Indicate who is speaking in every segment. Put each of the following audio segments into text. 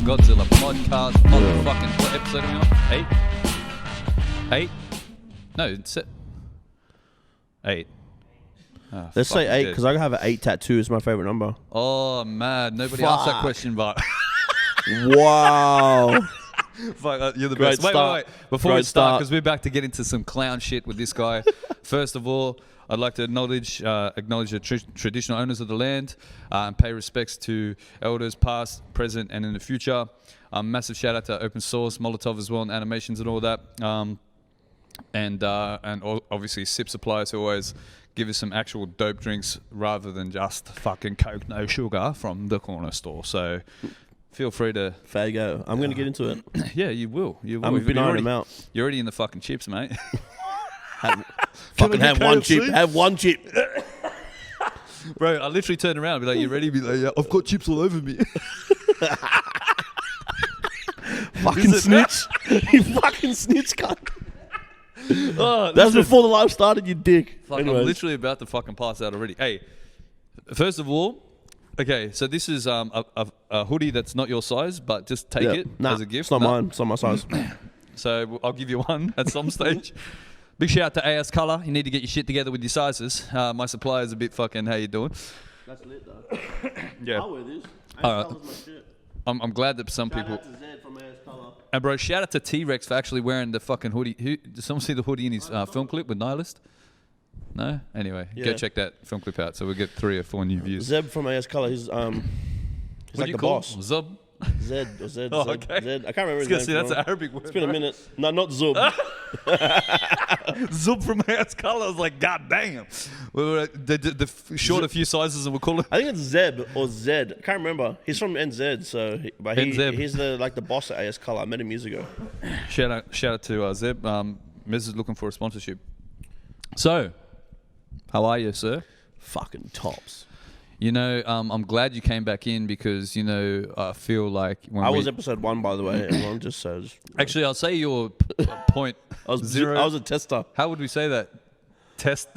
Speaker 1: Godzilla podcast. Motherfucking what episode are we on? 8? No, it's 8. Oh,
Speaker 2: let's say 8 because I have an 8 tattoo. It's my favorite number.
Speaker 1: Oh, mad. Nobody asked that question, but...
Speaker 2: Wow.
Speaker 1: Fuck, you're the
Speaker 2: Great
Speaker 1: best. Wait. Before we start, because we're about to get into some clown shit with this guy. First of all, I'd like to acknowledge the traditional owners of the land and pay respects to elders past, present, and in the future. Massive shout out to Open Source, Molotov as well, and animations and all that. And obviously Sip Suppliers who always give us some actual dope drinks rather than just fucking Coke, no sugar from the corner store. So feel free to...
Speaker 2: Fago. I'm going to get into it.
Speaker 1: Yeah, you will.
Speaker 2: I'm been ironing them out.
Speaker 1: You're already in the fucking chips, mate.
Speaker 2: Fucking have one chip. Have one chip.
Speaker 1: Bro, I literally turned around and be like, you ready? Be like, yeah, I've got chips all over me.
Speaker 2: Fucking snitch. You fucking snitch, cunt. Oh, that's before the live started, you dick.
Speaker 1: Fuck, I'm literally about to fucking pass out already. Hey, first of all, okay, so this is a hoodie that's not your size, but just take it as a gift.
Speaker 2: It's not mine. It's not my size.
Speaker 1: So I'll give you one at some stage. Big shout out to AS Color. You need to get your shit together with your sizes. My supplier's a bit fucking, how you doing?
Speaker 2: That's lit though.
Speaker 1: Yeah.
Speaker 2: I'll wear this.
Speaker 1: Alright. I'm glad that some people...
Speaker 2: Shout out to Zed from AS Color.
Speaker 1: And bro, shout out to TRex for actually wearing the fucking hoodie. Did someone see the hoodie in his film clip with Nihilist? No? Anyway, go check that film clip out so we'll get 3 or 4 new views.
Speaker 2: Zeb from AS Color, he's like the boss.
Speaker 1: Zub?
Speaker 2: Zed or Zed.
Speaker 1: Oh,
Speaker 2: Zed,
Speaker 1: okay.
Speaker 2: Zed. I can't remember his name.
Speaker 1: See, that's an Arabic word.
Speaker 2: It's been a minute. No, not Zub.
Speaker 1: Zub from AS Color. I was like, God damn. They short a few sizes and we'll call it.
Speaker 2: I think it's Zeb or Zed. I can't remember. He's from NZ, so he's the boss at AS Color. I met him years ago.
Speaker 1: Shout out to Zeb. Mez is looking for a sponsorship. So, how are you, sir?
Speaker 2: Fucking tops.
Speaker 1: You know, I'm glad you came back in because, you know, I feel like...
Speaker 2: I was episode 1, by the way. Everyone just says...
Speaker 1: Actually, I'll say your point 0.
Speaker 2: I was a tester.
Speaker 1: How would we say that? Testes,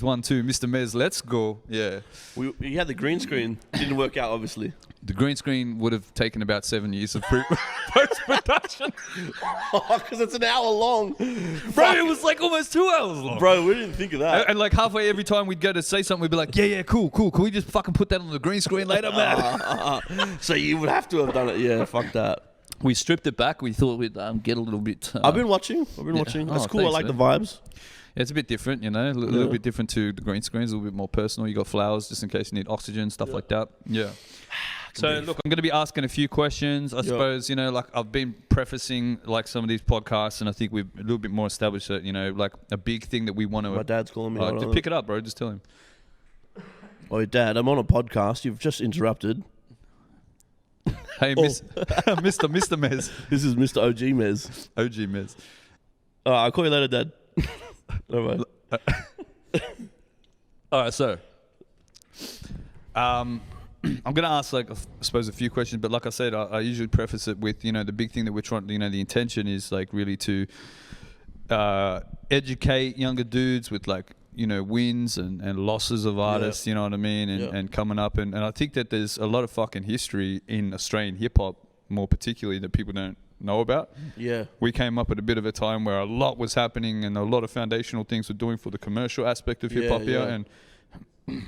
Speaker 1: 1, 2, Mr. Mez, let's go. Yeah.
Speaker 2: We had the green screen. Didn't work out, obviously.
Speaker 1: The green screen would have taken about 7 years of post-production.
Speaker 2: Because it's an hour long.
Speaker 1: Bro, it was like almost 2 hours long.
Speaker 2: Bro, we didn't think of that.
Speaker 1: And like halfway every time we'd go to say something, we'd be like, yeah, cool. Can we just fucking put that on the green screen later, man?
Speaker 2: So you would have to have done it. Yeah, fuck that.
Speaker 1: We stripped it back. We thought we'd get a little bit...
Speaker 2: I've been watching. That's cool.
Speaker 1: Thanks,
Speaker 2: I like
Speaker 1: man.
Speaker 2: the vibes.
Speaker 1: Yeah, it's a bit different, you know, a little bit different to the green screens, a little bit more personal. You got flowers just in case you need oxygen, stuff like that. Yeah. So, look, I'm going to be asking a few questions. I suppose, you know, like I've been prefacing like some of these podcasts and I think we've a little bit more established that, you know, like a big thing that we want to...
Speaker 2: My dad's calling me.
Speaker 1: Just pick it up, bro. Just tell him.
Speaker 2: Oh, Dad, I'm on a podcast. You've just interrupted.
Speaker 1: Hey, Mr. Mez.
Speaker 2: This is Mr. OG Mez.
Speaker 1: OG Mez.
Speaker 2: I'll call you later, Dad. All right.
Speaker 1: All right, so... I'm going to ask, like, I suppose a few questions, but like I said, I usually preface it with, you know, the big thing that we're trying, you know, the intention is, like, really to educate younger dudes with, like, you know, wins and losses of artists, you know what I mean, and coming up. And I think that there's a lot of fucking history in Australian hip-hop, more particularly, that people don't know about. Yeah. We came up at a bit of a time where a lot was happening and a lot of foundational things were doing for the commercial aspect of hip-hop here, and...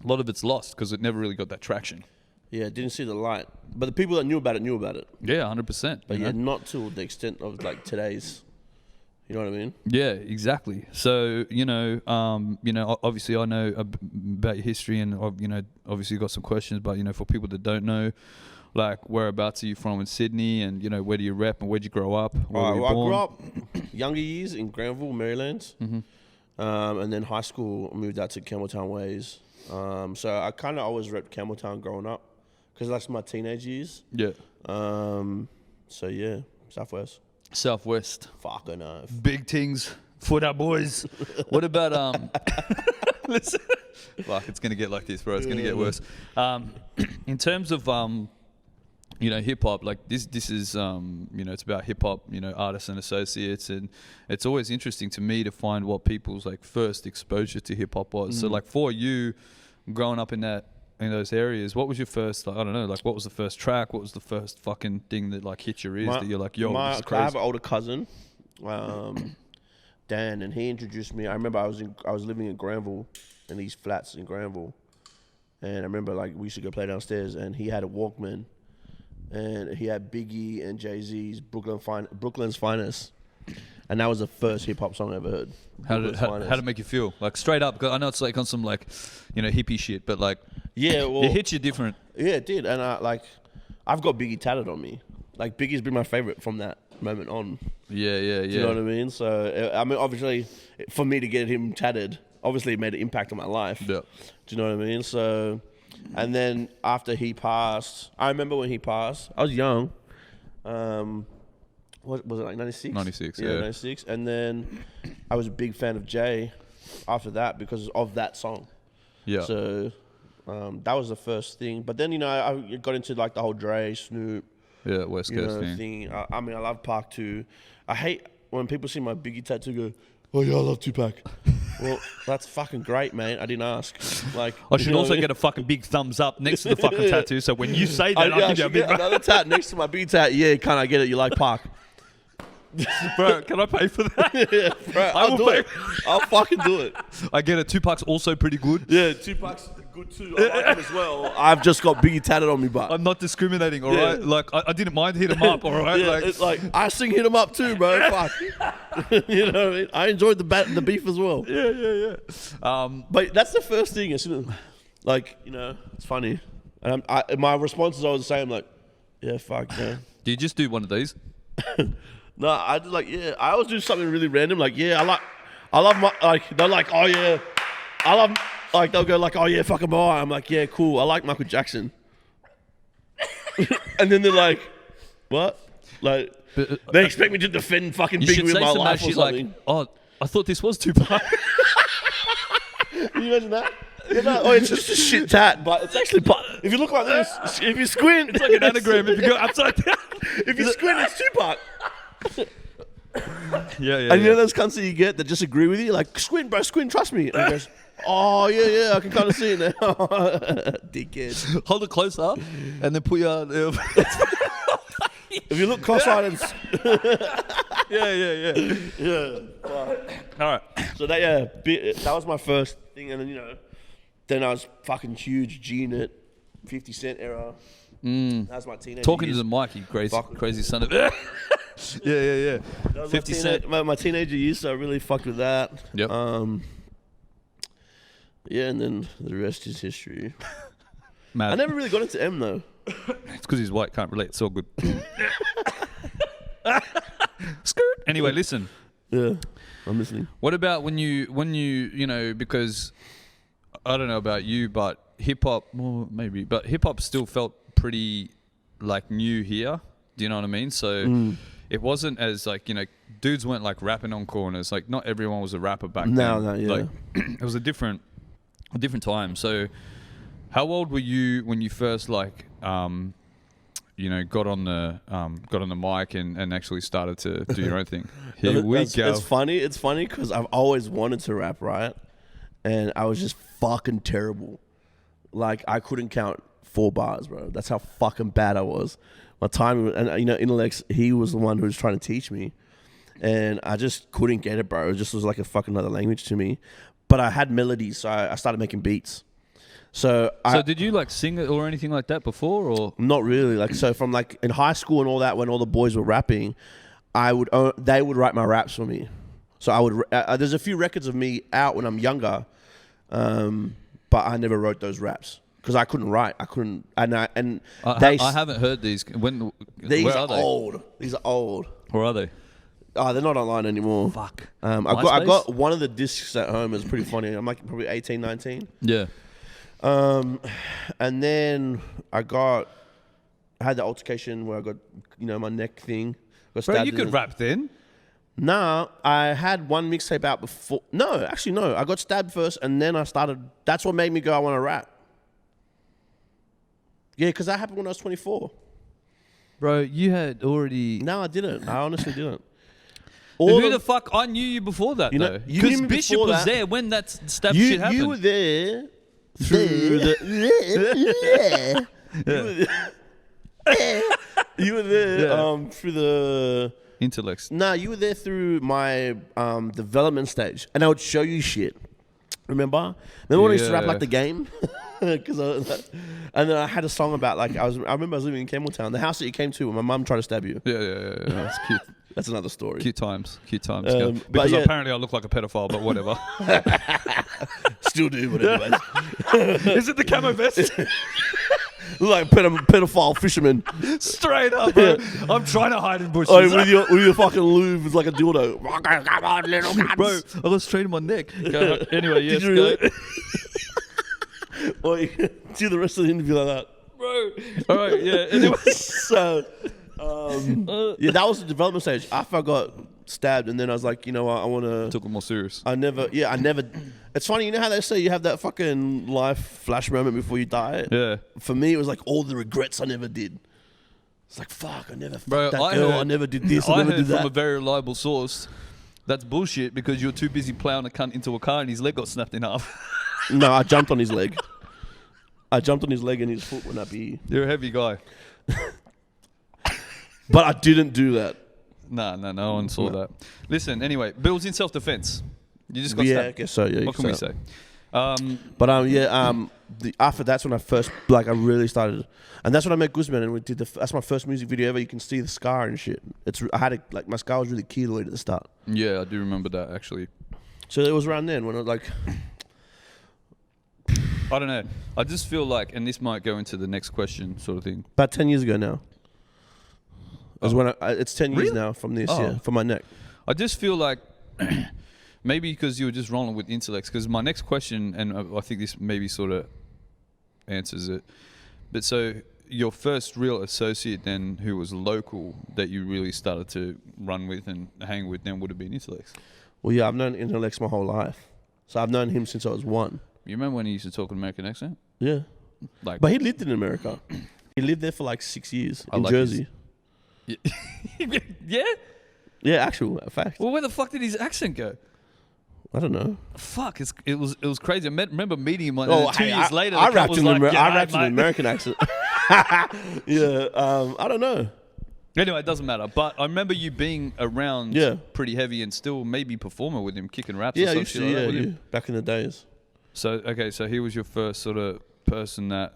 Speaker 1: a lot of it's lost because it never really got that traction.
Speaker 2: Yeah, didn't see the light. But the people that knew about it.
Speaker 1: Yeah, 100%.
Speaker 2: But yeah, not to the extent of like today's. You know what I mean?
Speaker 1: Yeah, exactly. So, you know, obviously I know about your history and, you know, obviously you've got some questions, but, you know, for people that don't know, like, whereabouts are you from in Sydney and, you know, where do you rep and where'd you grow up?
Speaker 2: I grew up younger years in Granville, Maryland. Mm-hmm. And then high school, moved out to Campbelltown Ways. So I kind of always repped Campbelltown growing up because that's my teenage years. Yeah. So yeah, Southwest.
Speaker 1: Fucking big things, foot up boys. What about listen, fuck, it's gonna get like this, bro. It's gonna get worse. In terms of you know, hip hop, like this is, you know, it's about hip hop, you know, artists and associates, and it's always interesting to me to find what people's like first exposure to hip hop was. So like for you, growing up in that those areas, what was your first, like, I don't know, like what was the first track? What was the first fucking thing that like hit your ears that you're like, yo, this is crazy?
Speaker 2: I have an older cousin, Dan, and he introduced me. I remember I was living in Granville, in these flats in Granville, and I remember like we used to go play downstairs, and he had a Walkman, and he had Biggie and Jay-Z's Brooklyn's Finest. And that was the first hip hop song I ever heard.
Speaker 1: How did it make you feel? Like straight up, 'cause I know it's like on some like, hippie shit, but like,
Speaker 2: yeah, well,
Speaker 1: it hits you different.
Speaker 2: Yeah, it did. And I've got Biggie tatted on me. Like Biggie's been my favorite from that moment on.
Speaker 1: Yeah.
Speaker 2: Do you know what I mean? So I mean, obviously, for me to get him tatted, obviously it made an impact on my life.
Speaker 1: Yeah.
Speaker 2: Do you know what I mean? So, and then after he passed, I remember when he passed, I was young. What was it, like 96?
Speaker 1: 96, yeah.
Speaker 2: 96. And then I was a big fan of Jay after that because of that song. Yeah. So that was the first thing. But then, I got into like the whole Dre, Snoop.
Speaker 1: Yeah, West Coast thing.
Speaker 2: I mean, I love Park too. I hate when people see my Biggie tattoo go, oh yeah, I love Tupac. Well, that's fucking great, man. I didn't ask. Like,
Speaker 1: I should also get a fucking big thumbs up next to the fucking tattoo. So when you say that, I give you a big
Speaker 2: another tat next to my Biggie tat. Yeah, kind of get it. You like Park.
Speaker 1: Bro, can I pay for that?
Speaker 2: Yeah, bro, I'll do it. I'll fucking do it.
Speaker 1: I get it. Tupac's also pretty good.
Speaker 2: Yeah, Tupac's good too. I like him as well. I've just got Biggie tatted on me, but
Speaker 1: I'm not discriminating, all right? Like, I didn't mind hit him up, all right?
Speaker 2: Yeah,
Speaker 1: like,
Speaker 2: it's like, I sing hit him up too, bro. Fuck. You know what I mean? I enjoyed the beef as well.
Speaker 1: Yeah.
Speaker 2: But that's the first thing. Like, it's funny. And my response is always the same, like, yeah, fuck, yeah.
Speaker 1: Do you just do one of these?
Speaker 2: No, I just I always do something really random. Like, yeah, I love my, like, they're like, oh yeah, I love, like, they'll go like, oh yeah, fucking boy. I'm like, yeah, cool. I like Michael Jackson. And then they're like, what? Like, they expect me to defend fucking Biggie with my life or something.
Speaker 1: Like, oh, I thought this was Tupac.
Speaker 2: Can you imagine that? It's just a shit tat, but it's actually, if you look like this, if you squint,
Speaker 1: it's like an anagram. If you go upside down,
Speaker 2: if you squint, it's Tupac.
Speaker 1: Yeah.
Speaker 2: And those cunts that you get that just agree with you, like, squint, bro, squint, trust me. And he goes, oh, yeah, I can kind of see it now. Dickhead.
Speaker 1: Hold it closer and then put your...
Speaker 2: If you look cross-eyed and...
Speaker 1: Yeah. All right.
Speaker 2: So that was my first thing. And then, then I was fucking huge G-Net, 50 Cent era. That was my teenage
Speaker 1: Talking
Speaker 2: years.
Speaker 1: to the mic, you crazy son of... Yeah. 50 Cent.
Speaker 2: My teenager years, so I really fucked with that.
Speaker 1: Yep.
Speaker 2: Yeah, and then the rest is history.
Speaker 1: Mad.
Speaker 2: I never really got into M though.
Speaker 1: It's because he's white, can't relate. It's all good. Skirt. Anyway, listen.
Speaker 2: Yeah, I'm listening.
Speaker 1: What about when you because I don't know about you, but hip hop, well, maybe, but hip hop still felt pretty like new here. Do you know what I mean? So it wasn't as like, dudes weren't like rapping on corners. Like not everyone was a rapper back then.
Speaker 2: No, yeah.
Speaker 1: Like it was a different time. So how old were you when you first like, got on the mic and actually started to do your own thing? Here we go.
Speaker 2: It's funny because I've always wanted to rap, right? And I was just fucking terrible. Like I couldn't count 4 bars, bro. That's how fucking bad I was. My time, and Intellex, he was the one who was trying to teach me, and I just couldn't get it, bro. It just was like a fucking other language to me. But I had melodies, so I started making beats. So
Speaker 1: did you like sing it or anything like that before, or
Speaker 2: not really? Like so, from like in high school and all that, when all the boys were rapping, they would write my raps for me. So I would. There's a few records of me out when I'm younger, but I never wrote those raps. Because I couldn't write, I haven't
Speaker 1: heard these.
Speaker 2: These
Speaker 1: where
Speaker 2: are
Speaker 1: they?
Speaker 2: old. These are old.
Speaker 1: Where are they?
Speaker 2: Oh, they're not online anymore.
Speaker 1: Fuck.
Speaker 2: I got one of the discs at home. It's pretty funny. I'm like probably 18, 19.
Speaker 1: Yeah.
Speaker 2: And then I had the altercation where I got my neck thing.
Speaker 1: Bro, you could rap then.
Speaker 2: Nah, I had one mixtape out before. No, actually no. I got stabbed first, and then I started. That's what made me go, I want to rap. Yeah, because that happened when I was 24.
Speaker 1: Bro, you had already...
Speaker 2: No, I didn't. I honestly didn't.
Speaker 1: Who the fuck? I knew you before that, though. Because Bishop was there when that stab shit happened.
Speaker 2: You were there through the. You were there through the
Speaker 1: intellects.
Speaker 2: Nah, you were there through my development stage, and I would show you shit. Remember when I used to rap like the game? And then I had a song about like I remember I was living in Campbelltown, the house that you came to when my mum tried to stab you.
Speaker 1: Yeah. That's cute.
Speaker 2: That's another story.
Speaker 1: Cute times.
Speaker 2: But
Speaker 1: apparently I look like a pedophile, but whatever.
Speaker 2: Still do, but anyways.
Speaker 1: Is it the camo vest?
Speaker 2: Look like pedophile fisherman.
Speaker 1: Straight up, bro. I'm trying to hide in bushes.
Speaker 2: Oh, with your fucking lube with like a dildo. Come on, little guns.
Speaker 1: Bro, I got straight in my neck. Anyway, yes,
Speaker 2: Did you really? Or do the rest of the interview like that.
Speaker 1: Bro. All right, yeah. Anyway.
Speaker 2: So, that was the development stage. After I got stabbed, and then I was like, you know what, I want to...
Speaker 1: Took it more serious.
Speaker 2: I never... It's funny, you know how they say you have that fucking life flash moment before you die?
Speaker 1: Yeah.
Speaker 2: For me, it was like all the regrets I never did. It's like, fuck, I never
Speaker 1: Bro,
Speaker 2: fucked that girl, I never did this, I never did that.
Speaker 1: From a very reliable source, that's bullshit because you're too busy plowing a cunt into a car and his leg got snapped in half.
Speaker 2: No, I jumped on his leg. And his foot went up here.
Speaker 1: You're a heavy guy.
Speaker 2: But I didn't do that.
Speaker 1: No one saw that. Listen, anyway, bills in self-defense. You just got stabbed.
Speaker 2: I guess so. Yeah.
Speaker 1: What can we say?
Speaker 2: After that's when I first I really started, and that's when I met Guzman, and we did that's my first music video ever. You can see the scar and shit. My scar was really keloid at the start.
Speaker 1: Yeah, I do remember that actually.
Speaker 2: So it was around then when I was like,
Speaker 1: I don't know. I just feel like, and this might go into the next question, sort of thing.
Speaker 2: About 10 years ago now. It's 10 years now from this, from my neck.
Speaker 1: I just feel like maybe because you were just rolling with intellects. Because my next question, and I think this maybe sort of answers it. But so your first real associate then, who was local, that you really started to run with and hang with, then would have been intellects.
Speaker 2: Well, yeah, I've known intellects my whole life. So I've known him since I was 1.
Speaker 1: You remember when he used to talk an American accent?
Speaker 2: Yeah. But he lived in America. He lived there for like 6 years in Jersey.
Speaker 1: Yeah?
Speaker 2: Yeah, actual fact.
Speaker 1: Well, where the fuck did his accent go?
Speaker 2: I don't know.
Speaker 1: Fuck, it was crazy. I remember meeting him 2
Speaker 2: years
Speaker 1: years later.
Speaker 2: I rapped in
Speaker 1: an
Speaker 2: American accent. Yeah, I don't know.
Speaker 1: Anyway, it doesn't matter. But I remember you being around pretty heavy and still maybe performing with him, kicking raps or some shit like that with him.
Speaker 2: Back in the days.
Speaker 1: So he was your first sort of person that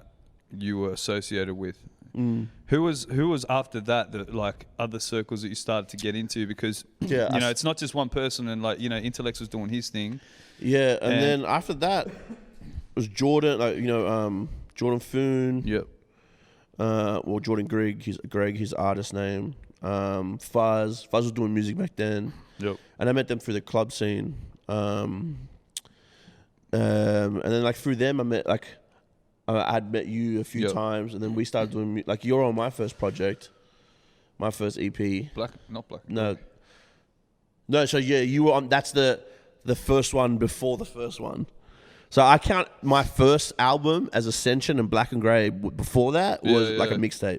Speaker 1: you were associated with.
Speaker 2: Mm.
Speaker 1: Who was after that, the like other circles that you started to get into? Because you know it's not just one person, and like, you know, Intellects was doing his thing.
Speaker 2: Yeah, and then after that was Jordan, like, you know, Jordan Foon.
Speaker 1: Yep.
Speaker 2: Well, Jordan Greg, his artist name. Fuzz was doing music back then.
Speaker 1: Yep.
Speaker 2: And I met them through the club scene. And then like through them, I met like. I'd met you a few times, and then we started doing like you're on my first project, my first EP.
Speaker 1: Not black.
Speaker 2: No. So yeah, you were on. That's the first one before the first one. So I count my first album as Ascension and Black and Grey. Before that was like a mixtape.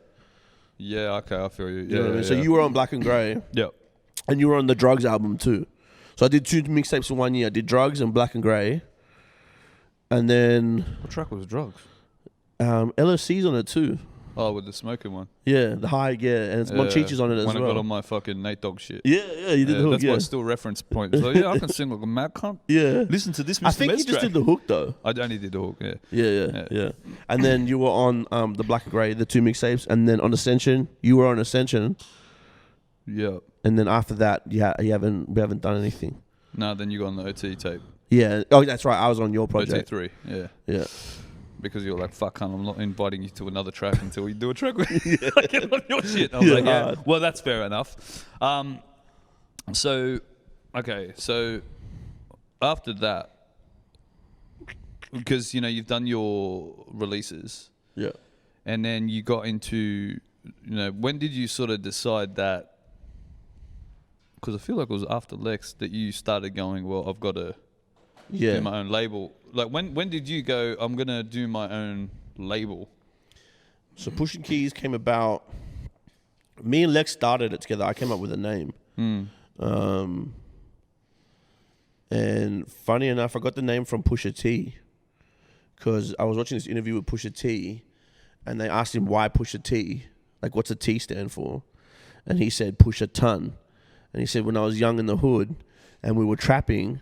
Speaker 1: Yeah. Okay, I feel you.
Speaker 2: You know what I mean? So you were on Black and Grey.
Speaker 1: Yep.
Speaker 2: And you were on the Drugs album too. So I did 2 mixtapes in 1 year. I did Drugs and Black and Grey. And then
Speaker 1: what track was Drugs?
Speaker 2: LOC's on it too.
Speaker 1: Oh, with the smoking one.
Speaker 2: Yeah, the high, and it's Monchichi's on it as well.
Speaker 1: When I got on my fucking Nate Dogg shit.
Speaker 2: Yeah, you did the hook.
Speaker 1: That's my still reference point. So yeah, I can sing like a mad cunt.
Speaker 2: Yeah.
Speaker 1: Listen to this Mr.
Speaker 2: I think
Speaker 1: Mez
Speaker 2: you just
Speaker 1: track.
Speaker 2: did the hook though.
Speaker 1: I only did the hook, yeah.
Speaker 2: Yeah. And then you were on the Black and Grey, the 2 mixtapes, and then on Ascension, you were on Ascension.
Speaker 1: Yeah.
Speaker 2: And then after that, we haven't done anything.
Speaker 1: No, then you got on the OT tape.
Speaker 2: Yeah. Oh, that's right. I was on your project.
Speaker 1: OT3, yeah.
Speaker 2: Yeah.
Speaker 1: Because you're like, fuck, cunt, I'm not inviting you to another track until you do a track with I get on your shit. I was like, yeah, well, that's fair enough. So after that, because, you know, you've done your releases.
Speaker 2: Yeah.
Speaker 1: And then you got into, you know, when did you sort of decide that? Because I feel like it was after Lex that you started going, well, I've got to do my own label. Like, when did you go, I'm going to do my own label?
Speaker 2: So Pushing Keys came about, me and Lex started it together. I came up with a name. And funny enough, I got the name from Pusha T. because I was watching this interview with Pusha T, and they asked him why Pusha T, like what's a T stand for, and he said push a ton, and he said when I was young in the hood, and we were trapping,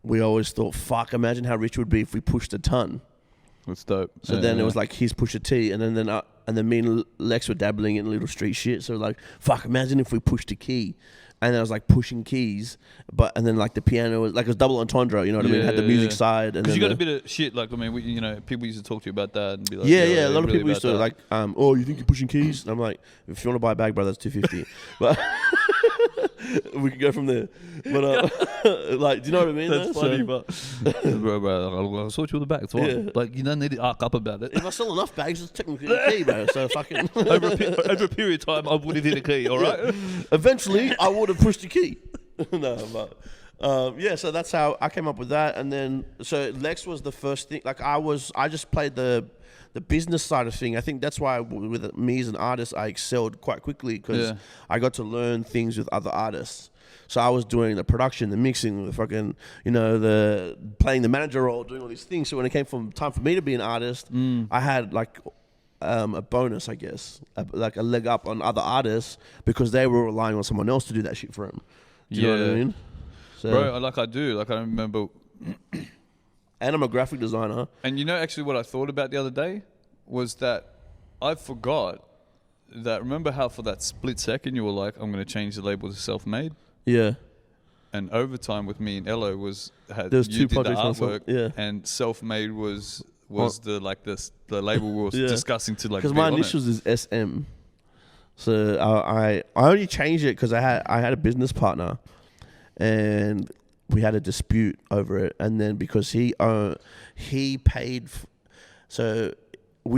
Speaker 2: we always thought, fuck, imagine how rich it would be if we pushed a ton.
Speaker 1: That's dope.
Speaker 2: So then it was like, here's Pusha T, and then me and Lex were dabbling in little street shit. So like, fuck, imagine if we pushed a key, and then I was like pushing keys, and then like the piano was like it was double entendre. You know what I mean? It had the music side, and
Speaker 1: because
Speaker 2: then
Speaker 1: you got a bit of shit. Like I mean, people used to talk to you about that and be like,
Speaker 2: yeah. A lot of people used to like, oh, you think you're pushing keys? And I'm like, if you want to buy a bag, bro, that's $250. But we can go from there. But like, do you know what I mean?
Speaker 1: That's funny, but bro, I'll sort you with the bag. Fine. Like you don't need to arc up about it.
Speaker 2: If I sell enough bags, it's technically a key, bro. So fucking
Speaker 1: over a period of time, I would have hit a key. All right.
Speaker 2: Eventually, I would have pushed the key. No, but so that's how I came up with that. And then so Lex was the first thing. Like I just played the business side of thing. I think that's why with me as an artist, I excelled quite quickly because I got to learn things with other artists. So I was doing the production, the mixing, the fucking, the playing the manager role, doing all these things. So when it came from time for me to be an artist, I had like a bonus, I guess, like a leg up on other artists because they were relying on someone else to do that shit for them. Do you know what I mean? So,
Speaker 1: bro, I do. Like I remember.
Speaker 2: And I'm a graphic designer.
Speaker 1: And actually what I thought about the other day was that I forgot that, remember how for that split second you were like, I'm going to change the label to self-made?
Speaker 2: Yeah.
Speaker 1: And Overtime with me and Ello
Speaker 2: There's
Speaker 1: you
Speaker 2: two
Speaker 1: did the
Speaker 2: projects
Speaker 1: artwork, and self-made was the label we were discussing to like.
Speaker 2: Because my initials is SM, so I only changed it because I had a business partner, and we had a dispute over it, and then because he paid,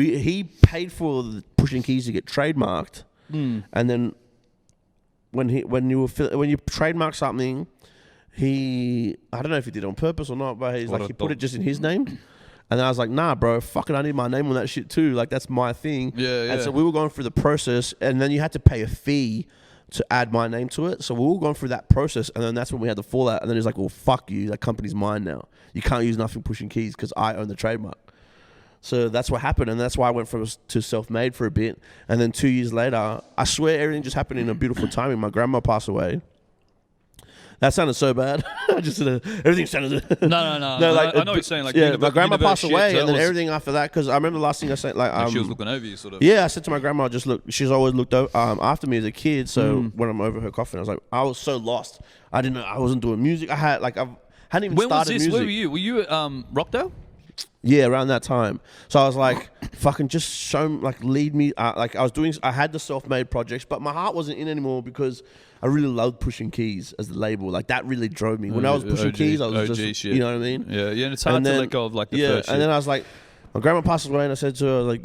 Speaker 2: he paid for the Pushing Keys to get trademarked, and then when you trademark something, I don't know if he did it on purpose or not, but he put it just in his name. And I was like, nah, bro, fucking I need my name on that shit too. Like, that's my thing.
Speaker 1: Yeah.
Speaker 2: And so we were going through the process, and then you had to pay a fee to add my name to it. So we were going through that process, and then that's when we had the fallout. And then he's like, well, fuck you. That company's mine now. You can't use Nothing Pushing Keys because I own the trademark. So that's what happened, and that's why I went to self-made for a bit. And then 2 years later, I swear everything just happened in a beautiful timing. My grandma passed away. That sounded so bad. I just everything sounded.
Speaker 1: No. I know what you're saying. Like,
Speaker 2: my grandma passed away, and then everything after that. Because I remember the last thing I said, like
Speaker 1: she was looking over you, sort of.
Speaker 2: Yeah, I said to my grandma, just look. She's always looked after me as a kid. So when I'm over her coffin, I was so lost. I didn't know. I wasn't doing music. I hadn't even started music.
Speaker 1: Where were you? Were you at Rockdale?
Speaker 2: Yeah, around that time. So I was like, fucking just show me, like lead me. I had the self-made projects, but my heart wasn't in anymore because I really loved Pushing Keys as the label. Like that really drove me. When I was pushing Keys, I was
Speaker 1: OG
Speaker 2: just,
Speaker 1: shit.
Speaker 2: you know what I mean?
Speaker 1: Yeah, and it's hard to let go of like the first shit.
Speaker 2: And then I was like, my grandma passed away, and I said to her, like,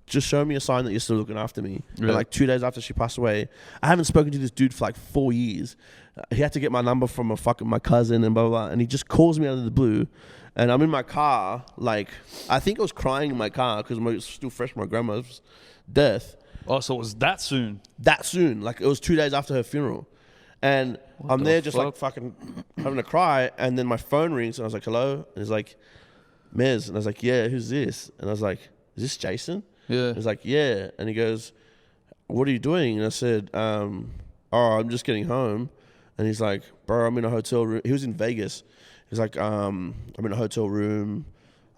Speaker 2: just show me a sign that you're still looking after me. Yeah. And like 2 days after she passed away, I haven't spoken to this dude for like 4 years. He had to get my number from my cousin and blah, blah, blah. And he just calls me out of the blue. And I'm in my car, like, I think I was crying in my car because it was still fresh from my grandma's death.
Speaker 1: Oh, so it was that soon?
Speaker 2: That soon. Like, it was 2 days after her funeral. And I'm there just like fucking having a cry. And then my phone rings and I was like, hello? And he's like, Mez. And I was like, yeah, who's this? And I was like, is this Jason?
Speaker 1: Yeah.
Speaker 2: He's like, yeah. And he goes, what are you doing? And I said, I'm just getting home. And he's like, bro, I'm in a hotel room. He was in Vegas. He's like, I'm in a hotel room.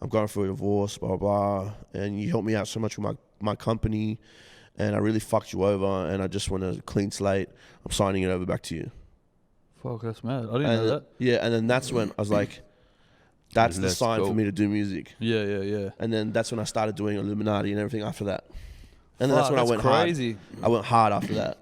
Speaker 2: I'm going through a divorce, blah, blah, blah. And you helped me out so much with my company. And I really fucked you over. And I just want a clean slate. I'm signing it over back to you.
Speaker 1: Fuck, that's mad. I didn't know that.
Speaker 2: Yeah, and then that's when I was like, that's the sign for me to do music.
Speaker 1: Yeah.
Speaker 2: And then that's when I started doing Illuminati and everything after that. And then that's when I went
Speaker 1: crazy.
Speaker 2: hard. I went hard after that.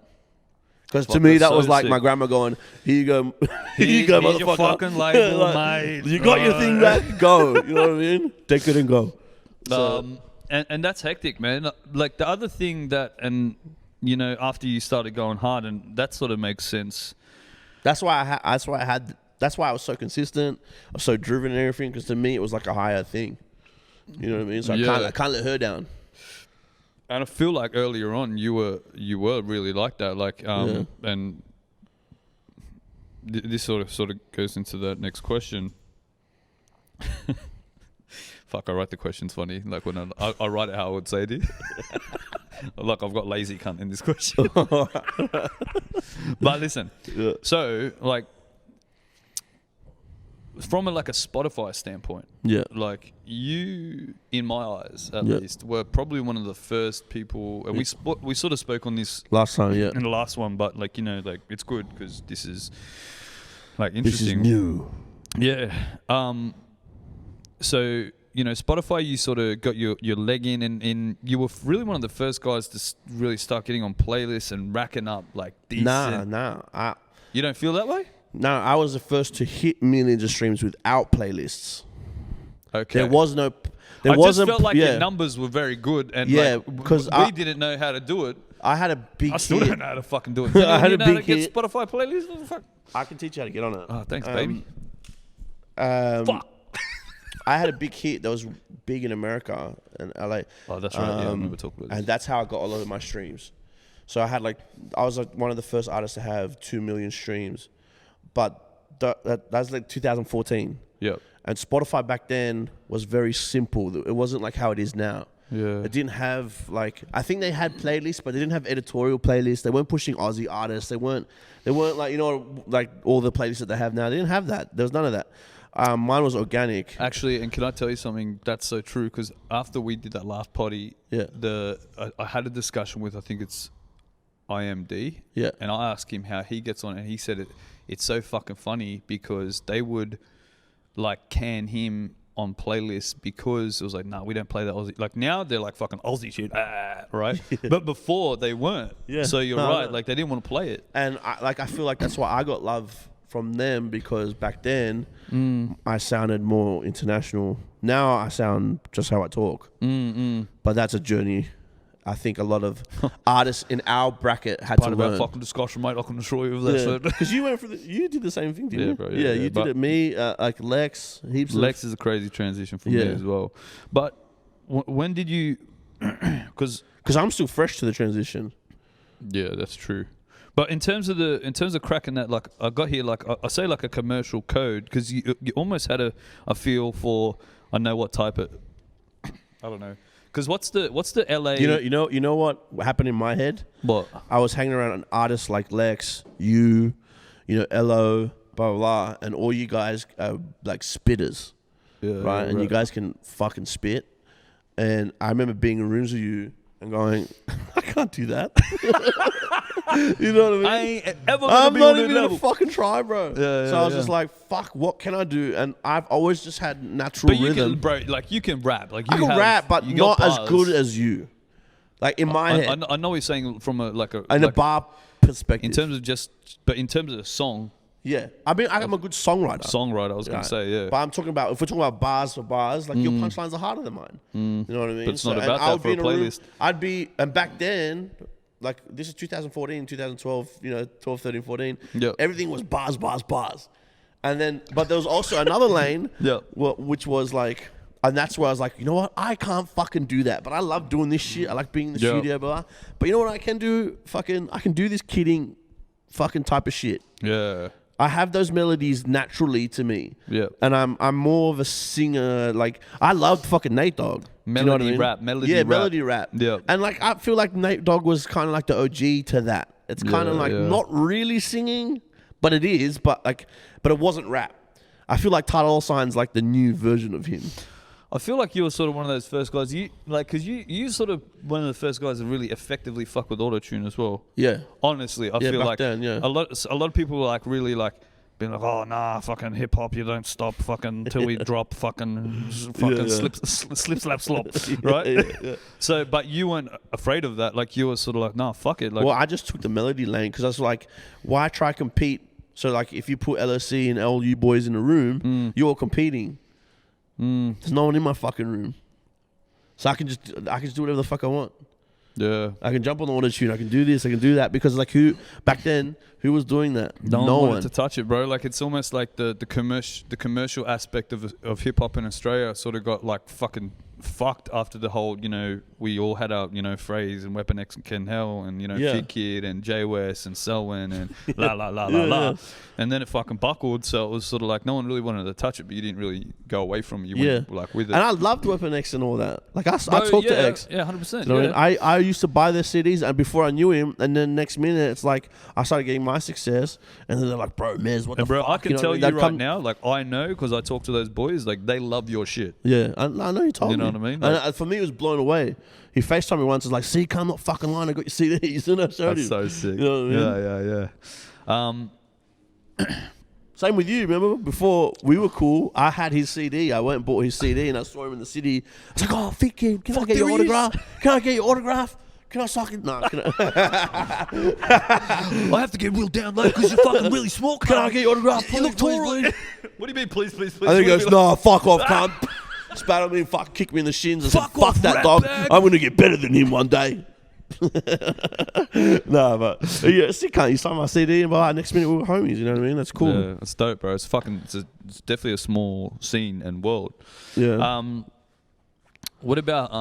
Speaker 2: Because to me, that was like my grandma going, here you go, motherfucker.
Speaker 1: Your fucking label, like, mate.
Speaker 2: You got your thing back, go. You know what I mean? Take it and go. So.
Speaker 1: And that's hectic, man. Like the other thing that, and after you started going hard, and that sort of makes sense.
Speaker 2: That's why I was so consistent, I was so driven and everything. Because to me, it was like a higher thing. You know what I mean? So I can't let her down.
Speaker 1: And I feel like earlier on you were really like that, like and this sort of goes into that next question. Fuck, I write the questions funny. Like when I write it how I would say it. Like I've got lazy cunt in this question. But listen, so like from a Spotify standpoint, like you, in my eyes at least, were probably one of the first people, and we sort of spoke on this
Speaker 2: last time,
Speaker 1: in the last one, but like, you know, like it's good because this is like interesting.
Speaker 2: This is new.
Speaker 1: Yeah. So, you know, Spotify, you sort of got your leg in, and you were really one of the first guys to really start getting on playlists and racking up like decent.
Speaker 2: Nah.
Speaker 1: You don't feel that way?
Speaker 2: No, I was the first to hit millions of streams without playlists.
Speaker 1: Okay.
Speaker 2: There was no.
Speaker 1: I just felt like your numbers were very good, and
Speaker 2: because
Speaker 1: we didn't know how to do it.
Speaker 2: I had a big.
Speaker 1: I still
Speaker 2: hit.
Speaker 1: don't know how to fucking do it. I had a big hit. Get Spotify playlists? What the fuck?
Speaker 2: I can teach you how to get on it.
Speaker 1: Oh, thanks, baby.
Speaker 2: Fuck. I had a big hit that was big in America and LA.
Speaker 1: Oh, that's right. Yeah, I remember talking about this.
Speaker 2: And that's how I got a lot of my streams. So I was one of the first artists to have 2 million streams, but that's like 2014.
Speaker 1: Yeah.
Speaker 2: And Spotify back then was very simple. It wasn't like how it is now.
Speaker 1: Yeah.
Speaker 2: It didn't have I think they had playlists, but they didn't have editorial playlists. They weren't pushing Aussie artists. They weren't like, you know, like all the playlists that they have now. They didn't have that. There was none of that. Mine was organic.
Speaker 1: Actually, and can I tell you something? That's so true, because after we did that last potty, I had a discussion with, I think it's IMD, and I asked him how he gets on, and he said it's so fucking funny because they would like can him on playlists because it was like, nah, we don't play that Aussie. Like now they're like fucking Aussie shit, right? But before they weren't. Yeah. So you're right. Like they didn't want to play it.
Speaker 2: And I feel like that's why I got love from them, because back then I sounded more international. Now I sound just how I talk. But that's a journey. I think a lot of artists in our bracket had
Speaker 1: Part
Speaker 2: to
Speaker 1: of
Speaker 2: learn.
Speaker 1: our fucking discussion, mate. I can assure you of that.
Speaker 2: Because you went you did the same thing, didn't you?
Speaker 1: Bro,
Speaker 2: you did it. Me, like Lex, heaps.
Speaker 1: Lex is a crazy transition for me as well. But when did you? Because
Speaker 2: I'm still fresh to the transition.
Speaker 1: Yeah, that's true. But in terms of cracking that, like I got here, like I say, like a commercial code, because you almost had a feel for, I know what type of, I don't know, because what's the LA?
Speaker 2: You know what happened in my head?
Speaker 1: What?
Speaker 2: I was hanging around an artist like Lex, you know, Elo, blah blah blah, and all you guys are like spitters, right? And you guys can fucking spit. And I remember being in rooms with you and going, I can't do that. You know what I mean?
Speaker 1: I ain't ever
Speaker 2: I'm
Speaker 1: be
Speaker 2: not
Speaker 1: on
Speaker 2: even
Speaker 1: that
Speaker 2: gonna fucking try, bro. So I was just like, fuck, what can I do? And I've always just had natural rhythm.
Speaker 1: You can rap. Like
Speaker 2: I can rap, but not as good as you. Like in my head.
Speaker 1: I know what you're saying from a
Speaker 2: bar perspective.
Speaker 1: In terms of the song.
Speaker 2: Yeah. I mean, I'm a good songwriter.
Speaker 1: I was going to say, yeah.
Speaker 2: But I'm talking about, if we're talking about bars for bars, like your punchlines are harder than mine. You know what I mean?
Speaker 1: But it's not about that for a playlist.
Speaker 2: And back then, like this is 2014, 2012, you know, 12, 13, 14.
Speaker 1: Yep.
Speaker 2: Everything was bars. And then, but there was also another lane, which was like, and that's where I was like, you know what? I can't fucking do that. But I love doing this shit. I like being in the studio, blah. But you know what I can do? I can do this kidding fucking type of shit.
Speaker 1: Yeah.
Speaker 2: I have those melodies naturally to me.
Speaker 1: Yeah.
Speaker 2: And I'm more of a singer. Like, I loved fucking Nate Dogg.
Speaker 1: Melody rap.
Speaker 2: Melody rap.
Speaker 1: Yeah.
Speaker 2: And like, I feel like Nate Dogg was kind of like the OG to that. It's kind of like not really singing, but it is. But it wasn't rap. I feel like Tidal Sign's like the new version of him.
Speaker 1: I feel like you were sort of one of those first guys. Because you sort of one of the first guys to really effectively fuck with autotune as well.
Speaker 2: Yeah.
Speaker 1: Honestly, I feel
Speaker 2: back
Speaker 1: like
Speaker 2: then,
Speaker 1: a lot of people were like really like being like, oh nah, fucking hip hop, you don't stop fucking till we drop fucking slip slap slop, right?
Speaker 2: Yeah.
Speaker 1: So, but you weren't afraid of that. Like you were sort of like, nah, fuck it. Like,
Speaker 2: well, I just took the melody lane because I was like, why try compete? So like, if you put LSC and all you boys in a room, you're competing. There's no one in my fucking room, so I can just do whatever the fuck I want.
Speaker 1: Yeah,
Speaker 2: I can jump on the auto-tune. I can do this. I can do that because like who was doing that?
Speaker 1: No one wanted to touch it, bro. Like it's almost like the commercial aspect of hip hop in Australia sort of got like fucking fucked after the whole, we all had our, phrase and Weapon X and Ken Hell and, Fit Kid and Jay West and Selwyn and la la la la la. And then it fucking buckled, so it was sort of like no one really wanted to touch it, but you didn't really go away from it. You went like with it.
Speaker 2: And I loved Weapon X and all that. Like I talked to X.
Speaker 1: Yeah, 100%.
Speaker 2: You know what I mean? I used to buy their CDs, and before I knew him, and then next minute it's like I started getting my success, and then they're like, "Bro, Mez, what the fuck?"
Speaker 1: I can tell you right now, like I know because I talk to those boys, like they love your shit.
Speaker 2: Yeah, I know you told me.
Speaker 1: You know what I mean?
Speaker 2: And for me, it was blown away. He FaceTimed me once. Was like, "See, I'm not fucking lying. I got your CDs." And I showed him.
Speaker 1: That's so sick.
Speaker 2: You know what I mean?
Speaker 1: Yeah.
Speaker 2: Same with you, remember? Before we were cool, I had his CD. I went and bought his CD, and I saw him in the city. I was like, "Oh, Fit Kid, can I get your autograph? Can I get your autograph? Can I suck it? No, can
Speaker 1: I have to get real down low because you're fucking really small.
Speaker 2: Can I get your autograph?
Speaker 1: You look tall. What do you mean, please?
Speaker 2: And then he goes, "No, fuck off, cunt." Spat on me and fuck kicked me in the shins. I said, "Fuck that dog. I'm going to get better than him one day." No, but sick cunt. You signed my CD and by next minute we were homies. You know what I mean? That's cool.
Speaker 1: Yeah, that's dope, bro. It's definitely a small scene and world.
Speaker 2: Yeah.
Speaker 1: What about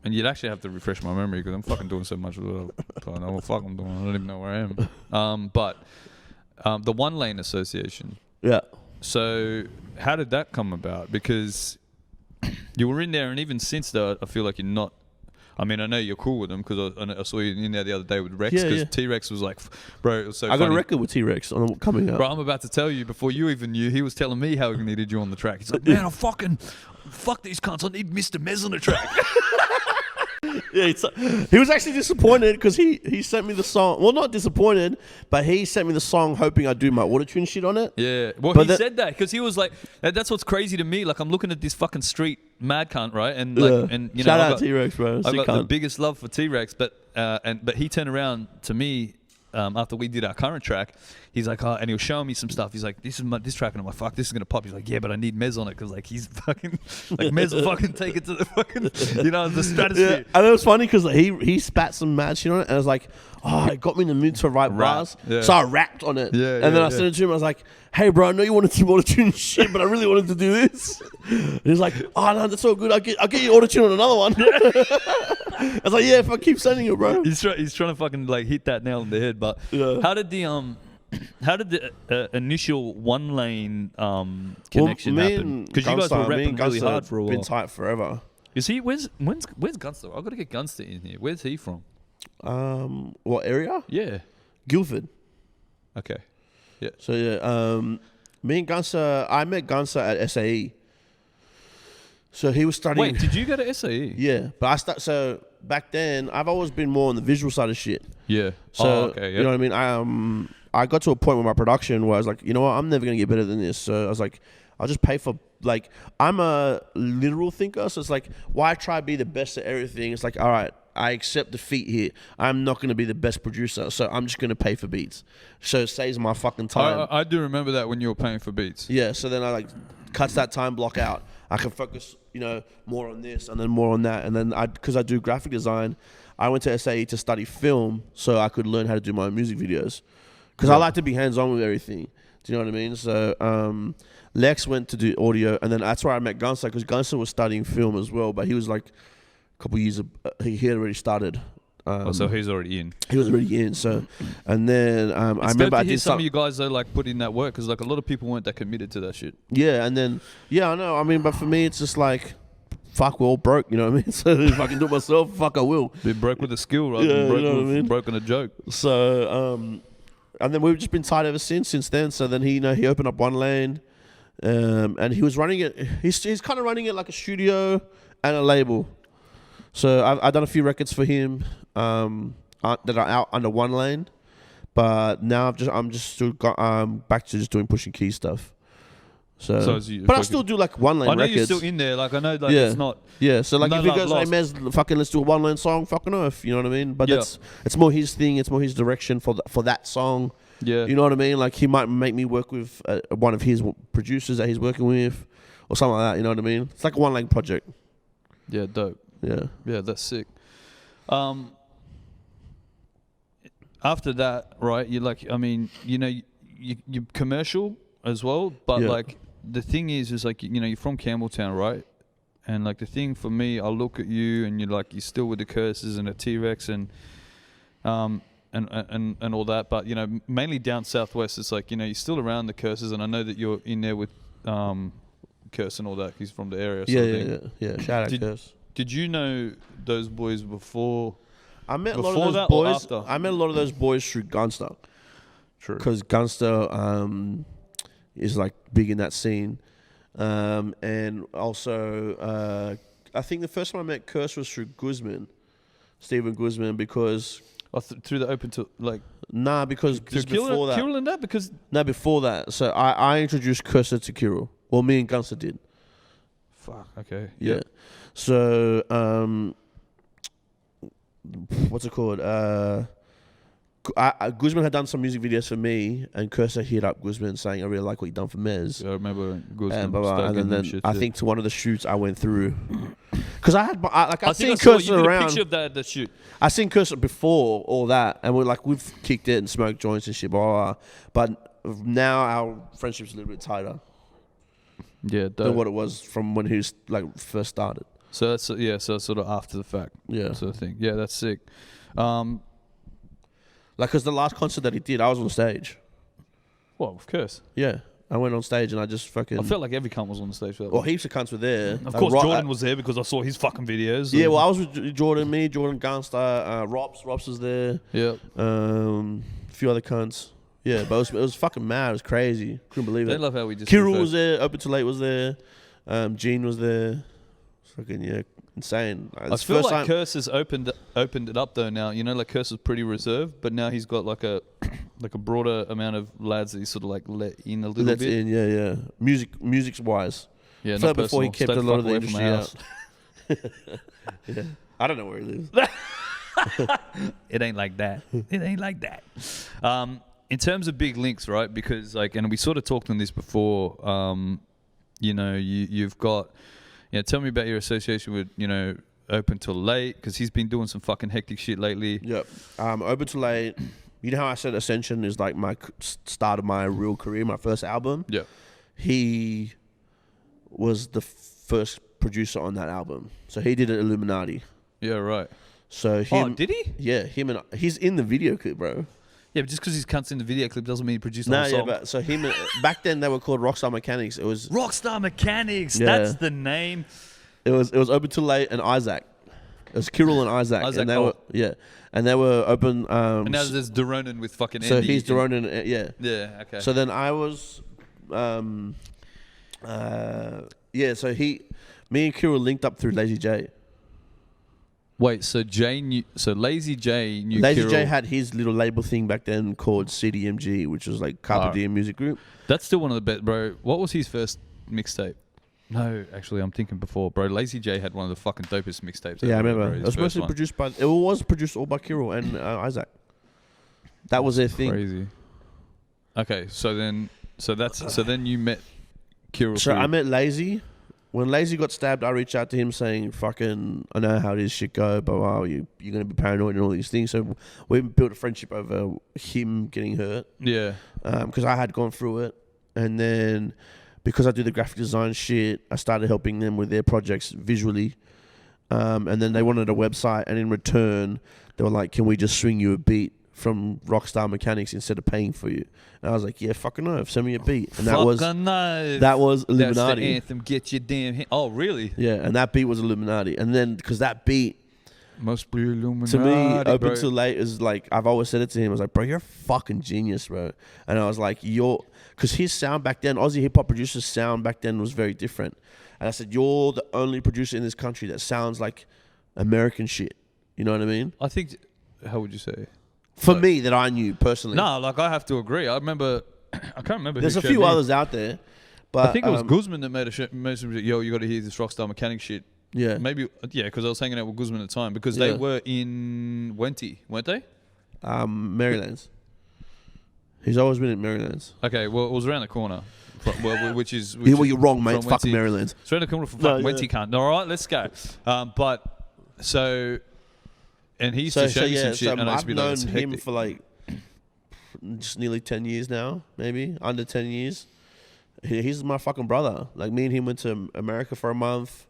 Speaker 1: and you'd actually have to refresh my memory because I'm fucking doing so much. I don't know what fuck I'm doing. I don't even know where I am. But the One Lane Association.
Speaker 2: Yeah.
Speaker 1: So how did that come about? Because you were in there, and even since that, I feel like you're not. I mean, I know you're cool with them because I saw you in there the other day with Rex because T-Rex was like, bro, it was so funny.
Speaker 2: I got a record with T-Rex coming out.
Speaker 1: Bro, I'm about to tell you, before you even knew, he was telling me how he needed you on the track. He's like, man, fuck these cunts. I need Mr. Mez on the track.
Speaker 2: Yeah, he was actually disappointed because he sent me the song. Well, not disappointed, but he sent me the song hoping I'd do my autotune shit on it.
Speaker 1: Yeah. Well, he said that because he was like, that's what's crazy to me. Like, I'm looking at this fucking street mad cunt, right? And like, and you
Speaker 2: shout
Speaker 1: know,
Speaker 2: out T-Rex, bro.
Speaker 1: I got the biggest love for T-Rex, but he turned around to me after we did our current track. He's like, and he was showing me some stuff. He's like, this track, and I'm like, fuck, this is gonna pop. He's like, yeah, but I need Mez on it because like he's fucking like Mez will fucking take it to the fucking the stratosphere.
Speaker 2: Yeah. And it was funny because like, he spat some mad shit on it, and I was like, oh, it got me in the mood to write bars, so I rapped on it.
Speaker 1: Yeah,
Speaker 2: and then I sent it to him. I was like, hey, bro, I know you wanted to auto-tune shit, but I really wanted to do this. And he's like, oh no, that's all good. I'll get you auto-tune on another one. I was like, yeah, if I keep sending it, bro.
Speaker 1: He's trying to fucking like hit that nail on the head. But how did the initial One Lane connection happen? Because you guys were rapping really hard for a while.
Speaker 2: Been tight forever.
Speaker 1: Is he? Where's Gunster? I've got to get Gunster in here. Where's he from?
Speaker 2: What area?
Speaker 1: Yeah,
Speaker 2: Guildford.
Speaker 1: Okay. Yeah.
Speaker 2: So yeah, me and Gunster, I met Gunster at SAE. So he was studying.
Speaker 1: Wait, did you go to SAE?
Speaker 2: Yeah, but so back then I've always been more on the visual side of shit.
Speaker 1: Yeah.
Speaker 2: So
Speaker 1: okay. Yep.
Speaker 2: You know what I mean? I got to a point with my production where I was like, you know what, I'm never gonna get better than this. So I was like, I'll just pay for like, I'm a literal thinker, so it's like, why try to be the best at everything? It's like, all right, I accept defeat here. I'm not going to be the best producer, so I'm just going to pay for beats. So it saves my fucking time.
Speaker 1: I do remember that when you were paying for beats.
Speaker 2: Yeah, so then I like cuts that time block out. I can focus, more on this and then more on that. And then because I do graphic design, I went to SAE to study film so I could learn how to do my own music videos. Because I like to be hands-on with everything. Do you know what I mean? So Lex went to do audio, and then that's where I met Gunster, because Gunster was studying film as well, but he was like a couple years, he had already started.
Speaker 1: So he's already in.
Speaker 2: He was already in. So, and then I remember I did
Speaker 1: some of you guys though like put in that work, because like a lot of people weren't that committed to that shit.
Speaker 2: Yeah, and then I know. I mean, but for me, it's just like, fuck, we're all broke. You know what I mean? So if I can do it myself, fuck, I will.
Speaker 1: Be broke with a skill, rather than broke on a joke.
Speaker 2: So, and then we've just been tight ever since then. So then he opened up One Lane, and he was running it. He's kind of running it like a studio and a label. So I've done a few records for him that are out under One Lane, but now I'm just still back to just doing Pushing Key stuff. So but I still do like One Lane records.
Speaker 1: I know you're still in there. Like I know, like it's not.
Speaker 2: Yeah. So like if he goes, "Hey Mez, fucking let's do a One Lane song," fucking off. You know what I mean? But it's more his thing. It's more his direction for that song.
Speaker 1: Yeah.
Speaker 2: You know what I mean? Like he might make me work with one of his producers that he's working with, or something like that. You know what I mean? It's like a One Lane project.
Speaker 1: Yeah. Dope. Yeah, that's sick. After that, right? You're like, I mean, you're commercial as well, but like the thing is like, you're from Campbelltown, right? And like the thing for me, I look at you and you're still with the curses and the TRex and all that, but you know, mainly down southwest, it's like, you know, you're still around the curses, and I know that you're in there with Curse and all that. He's from the area.
Speaker 2: Yeah. Shout out Curse.
Speaker 1: Did you know those boys before?
Speaker 2: I met a
Speaker 1: before
Speaker 2: lot of those
Speaker 1: that
Speaker 2: boys.
Speaker 1: or after?
Speaker 2: I met a lot of those boys through Gunster.
Speaker 1: True.
Speaker 2: Because Gunster is like big in that scene, and also I think the first time I met Curse was through Guzman, Stephen Guzman, because
Speaker 1: through the open to like.
Speaker 2: Nah, because just before that.
Speaker 1: Kirill and that because.
Speaker 2: No, before that. So I introduced Cursor to Kirill. Well, me and Gunster did.
Speaker 1: Fuck. Okay.
Speaker 2: Yeah.
Speaker 1: Yep.
Speaker 2: So what's it called? Guzman had done some music videos for me, and Cursor hit up Guzman saying, "I really like what you've done for Mez."
Speaker 1: Yeah, I remember Guzman.
Speaker 2: And then
Speaker 1: shit,
Speaker 2: I think to one of the shoots I went through, because I seen
Speaker 1: I
Speaker 2: Cursor
Speaker 1: you
Speaker 2: around.
Speaker 1: A picture of that at the shoot.
Speaker 2: I seen Cursor before all that, and we've kicked it and smoked joints and shit, blah, blah, blah. But now our friendship's a little bit tighter.
Speaker 1: Yeah,
Speaker 2: than what it was from when he was like first started.
Speaker 1: So that's so sort of after the fact, sort of thing. Yeah, that's sick.
Speaker 2: Because the last concert that he did, I was on stage.
Speaker 1: Well, of course.
Speaker 2: Yeah, I went on stage and I just fucking.
Speaker 1: I felt like every cunt was on the stage. For that
Speaker 2: well, heaps of cunts were there.
Speaker 1: Of course, Jordan was there because I saw his fucking videos.
Speaker 2: Yeah, well, I was with Jordan, Gunster, Rops was there.
Speaker 1: Yeah.
Speaker 2: A few other cunts. Yeah, but it was fucking mad. It was crazy. Couldn't believe it.
Speaker 1: They love how we just.
Speaker 2: Kirill was there. Open to Late was there. Gene was there. Fucking insane.
Speaker 1: I feel like Curse has opened it up though now. You know, like Curse was pretty reserved, but now he's got like a broader amount of lads that he sort of like let in a little bit.
Speaker 2: In, yeah. Music's wise.
Speaker 1: Yeah,
Speaker 2: not before he kept a lot of the industry out. Yeah, I don't know where he lives.
Speaker 1: It ain't like that. It ain't like that. In terms of big links, right? Because like, and we sort of talked on this before. You know, you've got. Yeah, tell me about your association with, you know, Open Till Late, because he's been doing some fucking hectic shit lately.
Speaker 2: Yep. Open Till Late, you know how I said Ascension is like my start of my real career, my first album?
Speaker 1: Yeah. He
Speaker 2: was the first producer on that album. So he did it Illuminati.
Speaker 1: Yeah, right.
Speaker 2: So
Speaker 1: did he?
Speaker 2: Yeah, he's in the video clip, bro.
Speaker 1: Yeah, but just because he's cunts in the video clip doesn't mean he produced the whole song.
Speaker 2: But so back then they were called Rockstar Mechanics. It was
Speaker 1: Rockstar Mechanics. Yeah. That's the name.
Speaker 2: It was Open Till Late and Isaac. It was Kirill and Isaac, and they were open.
Speaker 1: And now there's Deronin with fucking.
Speaker 2: So
Speaker 1: Andy.
Speaker 2: he's Deronin, yeah.
Speaker 1: Yeah. Okay.
Speaker 2: So then I was, So me and Kirill linked up through Lazy J.
Speaker 1: Wait, so Lazy J knew
Speaker 2: Lazy
Speaker 1: Kirill.
Speaker 2: J had his little label thing back then called CDMG, which was like Carpe Diem Music Group.
Speaker 1: That's still one of the best, bro. What was his first mixtape? No, actually, I'm thinking before, bro. Lazy J had one of the fucking dopest mixtapes.
Speaker 2: Yeah, I remember. It was mostly produced by. It was produced all by Kirill and Isaac. That was their thing.
Speaker 1: Crazy. Okay, so then you met Kirill.
Speaker 2: So I met Lazy. When Lazy got stabbed, I reached out to him saying, fucking, I know how this shit go, but wow, you're going to be paranoid and all these things. So we built a friendship over him getting hurt.
Speaker 1: Yeah.
Speaker 2: Because I had gone through it. And then because I do the graphic design shit, I started helping them with their projects visually. And then they wanted a website. And in return, they were like, can we just swing you a beat from Rockstar Mechanics instead of paying for you? And I was like, yeah, fucking no, send me a beat. And that was Illuminati.
Speaker 1: That's the anthem, get your damn hand. Oh, really?
Speaker 2: Yeah, and that beat was Illuminati. And then, because that beat
Speaker 1: must be Illuminati,
Speaker 2: to me, Open
Speaker 1: bro.
Speaker 2: Till Late is like, I've always said it to him, I was like, bro, you're a fucking genius, bro. And I was like, because his sound back then, Aussie hip-hop producers' sound back then was very different. And I said, you're the only producer in this country that sounds like American shit. You know what I mean?
Speaker 1: I think, how would you say?
Speaker 2: For me, that I knew personally.
Speaker 1: No, like I have to agree. I remember, I can't remember.
Speaker 2: There's a few others out there, but
Speaker 1: I think it was Guzman that made yo, you got to hear this Rockstar Mechanics shit.
Speaker 2: Yeah,
Speaker 1: maybe because I was hanging out with Guzman at the time because they were in Wenty, weren't they?
Speaker 2: Marylands. He's always been in Marylands.
Speaker 1: Okay, well it was around the corner, which is.
Speaker 2: Well, you're wrong, mate. It's fucking Marylands.
Speaker 1: It's around the corner from fucking Wenty, cunt. All right, let's go. But so. And he used to show me some shit, and I used to be like,
Speaker 2: I've known him for like just nearly 10 years now, maybe under 10 years. He's my fucking brother. Like me and him went to America for a month.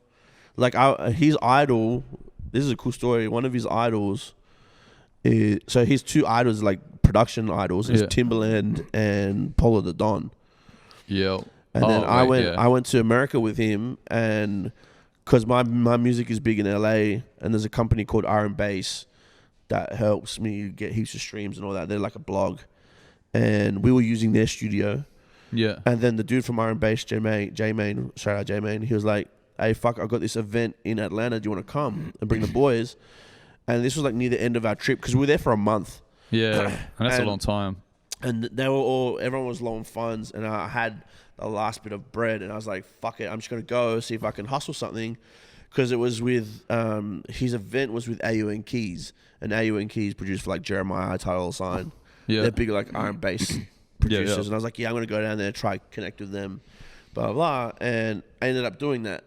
Speaker 2: Like his idol. This is a cool story. One of his idols. So his two idols, like production idols, is Timbaland and Polo the Don.
Speaker 1: Yeah.
Speaker 2: And then I went to America with him, and because my music is big in LA, and there's a company called Iron Bass that helps me get heaps of streams and all that. They're like a blog, and we were using their studio.
Speaker 1: Yeah.
Speaker 2: And then the dude from Iron Bass, J-Main, shout out J-Main, he was like, hey, fuck, I got this event in Atlanta. Do you want to come and bring the boys? And this was like near the end of our trip because we were there for a month.
Speaker 1: Yeah, and that's a long time.
Speaker 2: And everyone was low on funds, and I had the last bit of bread, and I was like, fuck it, I'm just going to go see if I can hustle something. Because it was with, his event was with Aun Keys, and Aun Keys produced for like Jeremiah, Title Sign.
Speaker 1: Yeah.
Speaker 2: They're big like Iron Bass producers. And I was like, yeah, I'm going to go down there and try connect with them, blah, blah, blah. And I ended up doing that.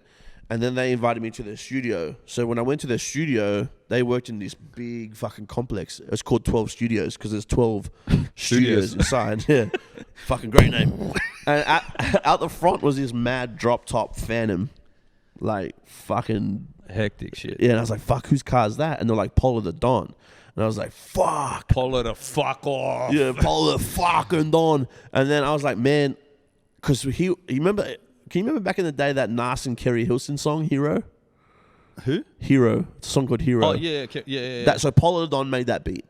Speaker 2: And then they invited me to their studio. So when I went to their studio, they worked in this big fucking complex. It's called 12 Studios because there's 12 studios inside. Yeah, fucking great name. And out the front was this mad drop top Phantom, like fucking
Speaker 1: hectic shit.
Speaker 2: Yeah, and I was like, fuck, whose car is that? And they're like, Polo the Don. And I was like, fuck.
Speaker 1: Polo the fuck off.
Speaker 2: Yeah, Polo the fucking Don. And then I was like, man, because can you remember back in the day that Nas and Kerry Hilson song, Hero?
Speaker 1: Who?
Speaker 2: Hero. It's a song called Hero.
Speaker 1: Oh, yeah.
Speaker 2: So Polo the Don made that beat,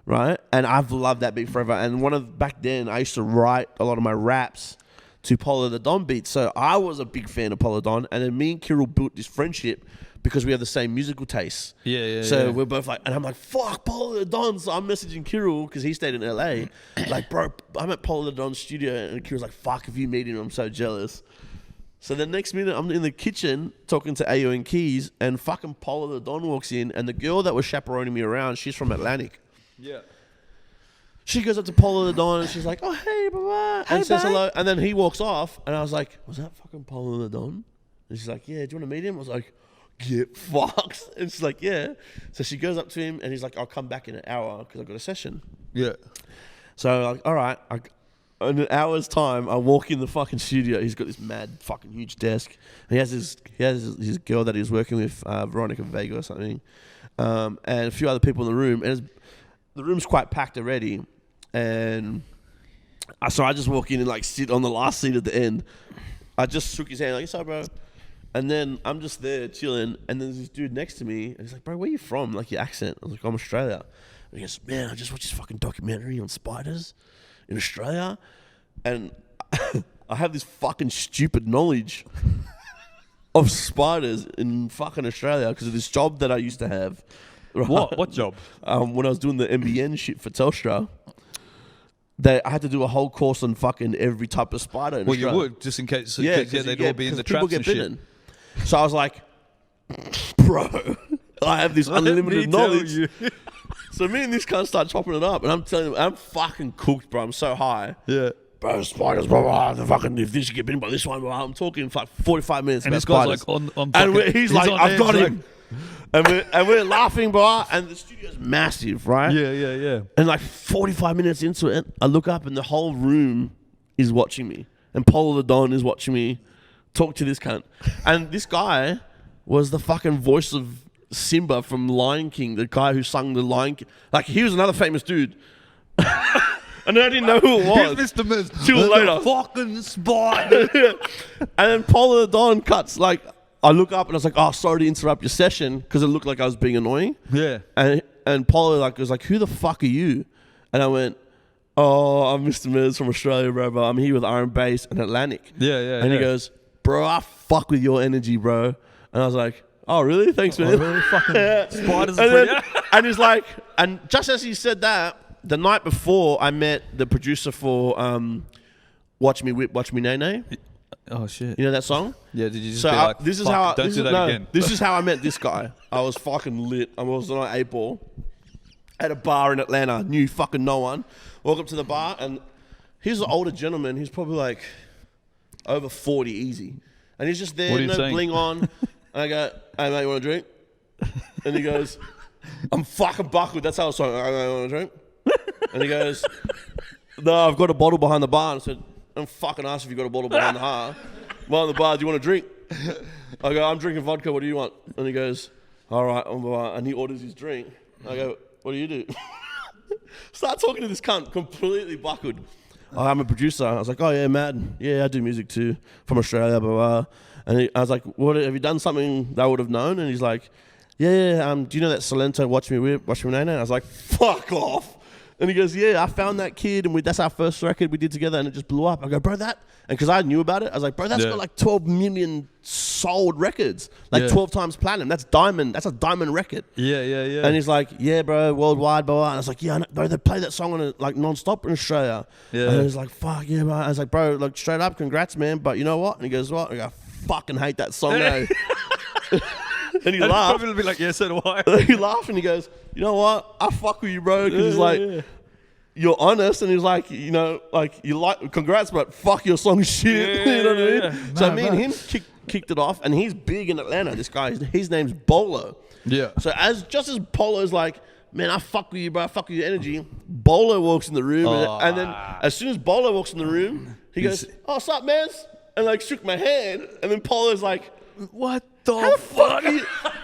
Speaker 2: right? And I've loved that beat forever. And back then, I used to write a lot of my raps to Polo the Don beats. So I was a big fan of Polo Don. And then me and Kirill built this friendship because we have the same musical tastes. So we're both like, and I'm like, fuck, Polo the Don. So I'm messaging Kirill because he stayed in LA. Like, bro, I'm at Polo the Don's studio. And Kirill's like, fuck, if you meet him, I'm so jealous. So the next minute, I'm in the kitchen talking to Aun Keys, and fucking Polo the Don walks in, and the girl that was chaperoning me around, she's from Atlantic.
Speaker 1: Yeah.
Speaker 2: She goes up to Polo the Don, and she's like, oh, hey, blah, and says hello. And then he walks off, and I was like, was that fucking Polo the Don? And she's like, yeah, do you want to meet him? I was like, get fucked. And she's like, yeah. So she goes up to him, and he's like, I'll come back in an hour because I've got a session. Yeah. So I'm like, all right. In an hour's time, I walk in the fucking studio. He's got this mad fucking huge desk. And he has his girl that he's working with, Veronica Vega or something, and a few other people in the room. And the room's quite packed already. And so I just walk in and like sit on the last seat at the end. I just shook his hand like, "What's up, bro?" And then I'm just there chilling. And then there's this dude next to me. And he's like, "Bro, where you from? Like your accent." I was like, "I'm Australia." And he goes, "Man, I just watched this fucking documentary on spiders in Australia, and I have this fucking stupid knowledge of spiders in fucking Australia because of this job that I used to have." Right?
Speaker 1: What job?
Speaker 2: When I was doing the MBN shit for Telstra, I had to do a whole course on fucking every type of spider in Australia.
Speaker 1: You would, just in case. Yeah, they'd all be in the traps and shit.
Speaker 2: So I was like, bro, I have this unlimited knowledge. So me and this cunt start chopping it up, and I'm telling him, I'm fucking cooked, bro. I'm so high. Yeah. Bro, spiders, blah, blah, the fucking, if this get bitten by this one, blah, I'm talking for like 45 minutes
Speaker 1: and
Speaker 2: about
Speaker 1: this guy's
Speaker 2: spiders.
Speaker 1: Like on
Speaker 2: and he's like, I've got him. And we're laughing, bro, and the studio's massive, right?
Speaker 1: Yeah.
Speaker 2: And like 45 minutes into it, I look up, and the whole room is watching me. And Polo the Don is watching me talk to this cunt. And this guy was the fucking voice of Simba from Lion King, the guy who sung the Lion King. Like, he was another famous dude. And I didn't know who it was.
Speaker 1: Here's Mr. Miz.
Speaker 2: Till later.
Speaker 1: Fucking spider.
Speaker 2: And then Polo the Don cuts, like, I look up and I was like, oh, sorry to interrupt your session, because it looked like I was being annoying. Yeah. And Polo was like, who the fuck are you? And I went, oh, I'm Mr. Miz from Australia, bro. I'm here with Iron Bass and Atlantic. Yeah. And he goes, bro, I fuck with your energy, bro. And I was like, oh, really? Thanks, man.
Speaker 1: Really? Fucking spiders are pretty.
Speaker 2: And he's like, and just as he said that, the night before, I met the producer for Watch Me Whip, Watch Me Nay Nay.
Speaker 1: Oh, shit.
Speaker 2: You know that song?
Speaker 1: Yeah, did you just be like,
Speaker 2: this is
Speaker 1: fuck,
Speaker 2: how
Speaker 1: don't do that again?
Speaker 2: This is how I met this guy. I was fucking lit. I was on an 8-ball at a bar in Atlanta. Knew fucking no one. Walk up to the bar, and he's an older gentleman. He's probably like over 40 easy. And he's just there, no bling on. And I go, hey, mate, you want a drink? And he goes, I'm fucking buckled. That's how I was talking. Hey, mate, you want a drink? And he goes, no, I've got a bottle behind the bar. And I said, I'm fucking asked if you got a bottle behind the bar. Do you want a drink? I go, I'm drinking vodka. What do you want? And he goes, all right. And he orders his drink. I go, what do you do? Start talking to this cunt, completely buckled. Oh, I'm a producer. I was like, oh yeah, mad. Yeah, I do music too, from Australia, blah, blah, blah. And I was like, what, have you done something that I would have known? And he's like, yeah, do you know that Salento Watch Me Nana? And I was like, fuck off. And he goes, yeah, I found that kid, and that's our first record we did together, and it just blew up. I go, bro, and because I knew about it, I was like, bro, that's got like 12 million sold records, like 12 times platinum. That's diamond. That's a diamond record.
Speaker 1: Yeah.
Speaker 2: And he's like, yeah, bro, worldwide, blah, blah. And I was like, yeah, I know, bro, they play that song on it like non-stop in Australia. Yeah. And he's like, fuck yeah, bro. I was like, bro, like straight up, congrats, man. But you know what? And he goes, what? And I go, I fucking hate that song, though. And he laughed.
Speaker 1: Probably be like, yeah, so do I.
Speaker 2: He laughed and he goes, you know what? I fuck with you, bro. Because he's like, you're honest. And he's like, you know, like, you like, congrats, but fuck your song shit. You know what I mean? So me and him kicked it off. And he's big in Atlanta, this guy. His name's Bolo. Yeah. So just as Polo's like, man, I fuck with you, bro. I fuck with your energy. Bolo walks in the room. And then as soon as Bolo walks in the room, he goes, oh, what's up, Mez? And like shook my hand. And then Polo's like, what the fuck?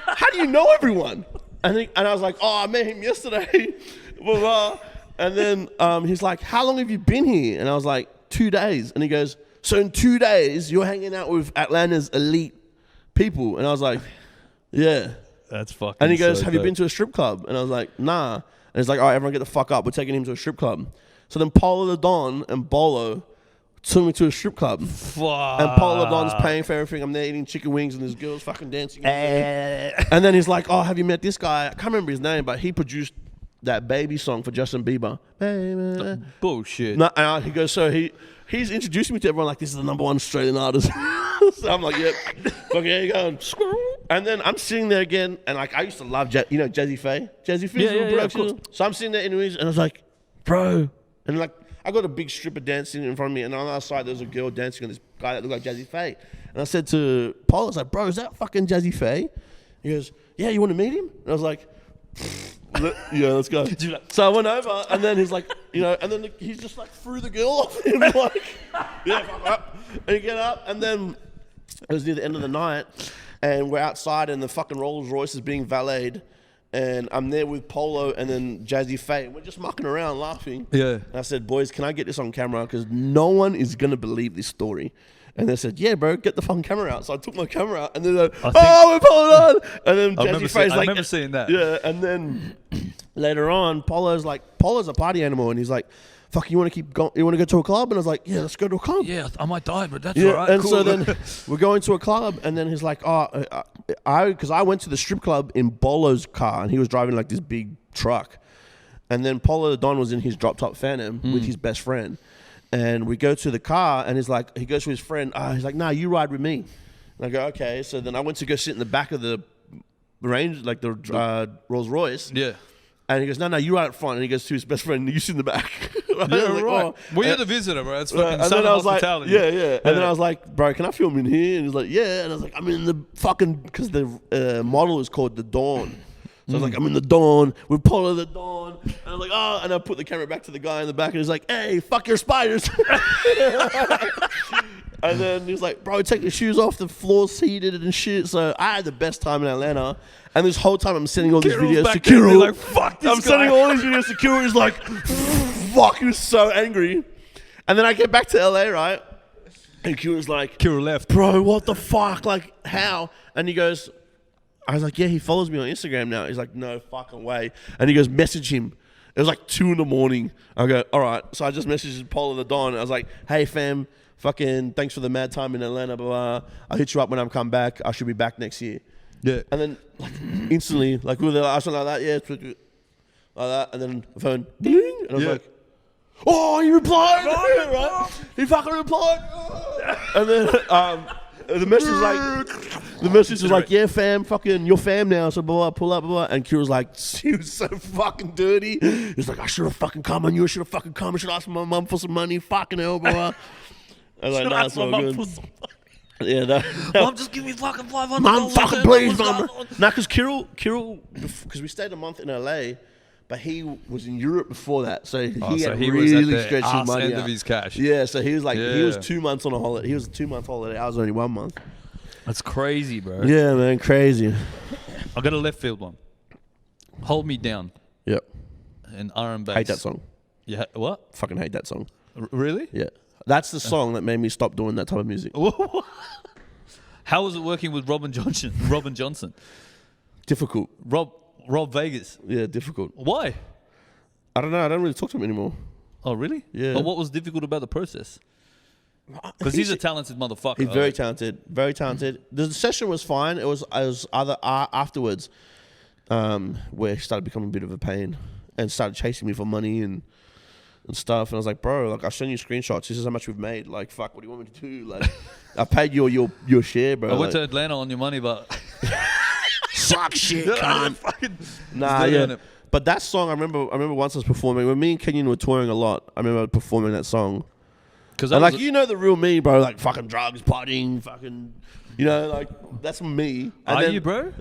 Speaker 2: How do you know everyone? And I was like, oh, I met him yesterday. Blah, blah. And then he's like, how long have you been here? And I was like, 2 days. And he goes, so in 2 days, you're hanging out with Atlanta's elite people? And I was like, yeah.
Speaker 1: That's fucking
Speaker 2: And he goes,
Speaker 1: so
Speaker 2: have you been to a strip club? And I was like, nah. And he's like, all right, everyone get the fuck up. We're taking him to a strip club. So then Polo the Don and Bolo took me to a strip club.
Speaker 1: Fuck.
Speaker 2: And Polo Don's paying for everything. I'm there eating chicken wings and this girl's fucking dancing. And then he's like, oh, have you met this guy? I can't remember his name, but he produced that Baby song for Justin Bieber. Baby.
Speaker 1: Bullshit.
Speaker 2: No, and he goes, so he's introducing me to everyone like, this is the #1 Australian artist. So I'm like, yep. Okay, here you go. And then I'm sitting there again, and like I used to love, Jazzy Faye. Jazzy Faye.
Speaker 1: Yeah,
Speaker 2: so I'm sitting there interviews, and I was like, bro. And like, I got a big stripper dancing in front of me, and on the other side, there was a girl dancing on this guy that looked like Jazzy Faye. And I said to Paul, I was like, bro, is that fucking Jazzy Faye? He goes, yeah, you want to meet him? And I was like, yeah, let's go. So I went over, and then he's like, and then he's just like threw the girl off him, like, yeah, fuck up. And he get up, and then it was near the end of the night, and we're outside, and the fucking Rolls Royce is being valeted. And I'm there with Polo and then Jazzy Faye. We're just mucking around laughing. Yeah. And I said, boys, can I get this on camera? Because no one is going to believe this story. And they said, yeah, bro, get the fucking camera out. So I took my camera out and they're like, oh, we're pulling on. And then Jazzy Faye's like, I
Speaker 1: remember seeing that.
Speaker 2: Yeah. And then later on, Polo's a party animal. And he's like, fuck, you want to keep going? You want to go to a club? And I was like, yeah, let's go to a club.
Speaker 1: Yeah, I might die, but that's all right.
Speaker 2: And
Speaker 1: cool.
Speaker 2: So then we're going to a club, and then he's like, because I went to the strip club in Bolo's car, and he was driving like this big truck. And then Polo the Don was in his drop-top Phantom with his best friend. And we go to the car, and he goes to his friend. He's like, nah, you ride with me. And I go, okay. So then I went to go sit in the back of the Range, like the Rolls Royce. Yeah. And he goes, no, you ride up front. And he goes to his best friend, you sit in the back.
Speaker 1: Right? Yeah, like, right. Oh. Well, you're the visitor, bro. It's fucking southern hospitality.
Speaker 2: Like, yeah. And then I was like, bro, can I film in here? And he's like, yeah. And I was like, I'm in the fucking, because the model is called the Dawn. So I was like, I'm in the Dawn with Polo the Dawn. And I was like, oh. And I put the camera back to the guy in the back. And he's like, hey, fuck your spiders. And then he's like, bro, take your shoes off. The floor's heated and shit. So I had the best time in Atlanta. And this whole time I'm sending all these videos to Kirill.
Speaker 1: Like, fuck this guy.
Speaker 2: I'm sending all these videos to Kirill. He's like, fuck, he was so angry. And then I get back to LA, right? And Kirill's like,
Speaker 1: Kirill left.
Speaker 2: Bro, what the fuck? Like, how? And he goes, I was like, yeah, he follows me on Instagram now. He's like, no fucking way. And he goes, message him. It was like 2 a.m. I go, all right. So I just messaged Polo the Don. I was like, hey, fam, fucking thanks for the mad time in Atlanta, blah. I'll hit you up when I come back. I should be back next year. Yeah. And then like instantly, like we were like, something like that, yeah, like that. And then the phone, ding, and I was like, oh, he replied, right? He fucking replied. And then the message was like, yeah, fam, fucking your fam now, so blah, blah, pull up, blah, blah. And Kira was like, she was so fucking dirty. He was like, I should have fucking come on you, I should have fucking come, I should ask my mum for some money, fucking hell, blah. I was like, nah, it's all good. Yeah,
Speaker 1: Mom, just give me fucking $500.
Speaker 2: Mom, fucking please, mom. Nah, because Kirill, because we stayed a month in LA, but he was in Europe before that, so he had really stretched his money
Speaker 1: end
Speaker 2: out.
Speaker 1: Of his cash.
Speaker 2: Yeah, so he was like, he was 2 months on a holiday. He was a 2 month holiday. I was only 1 month.
Speaker 1: That's crazy, bro.
Speaker 2: Yeah, man, crazy.
Speaker 1: I got a left field one. Hold Me Down.
Speaker 2: Yep.
Speaker 1: And R&B.
Speaker 2: Hate that song.
Speaker 1: Yeah, what?
Speaker 2: Fucking hate that song.
Speaker 1: Really?
Speaker 2: Yeah. That's the song that made me stop doing that type of music.
Speaker 1: How was it working with Robin Johnson?
Speaker 2: Difficult.
Speaker 1: Rob Vegas.
Speaker 2: Yeah, difficult.
Speaker 1: Why?
Speaker 2: I don't know. I don't really talk to him anymore.
Speaker 1: Oh, really?
Speaker 2: Yeah.
Speaker 1: But what was difficult about the process? Because he's a talented motherfucker.
Speaker 2: He's very talented. Very talented. The session was fine. It was other afterwards where he started becoming a bit of a pain and started chasing me for money and stuff. And I was like, bro, like, I've shown you screenshots. This is how much we've made. Like, fuck, what do you want me to do? Like, I paid your share, bro.
Speaker 1: I went to Atlanta on your money, but...
Speaker 2: Suck shit, cunt. Nah, yeah. But that song, I remember once I was performing, when me and Kenyan were touring a lot, I remember performing that song. And like, you know the real me, bro, like fucking drugs, partying, fucking, you know, like, that's me. And
Speaker 1: Are you, bro?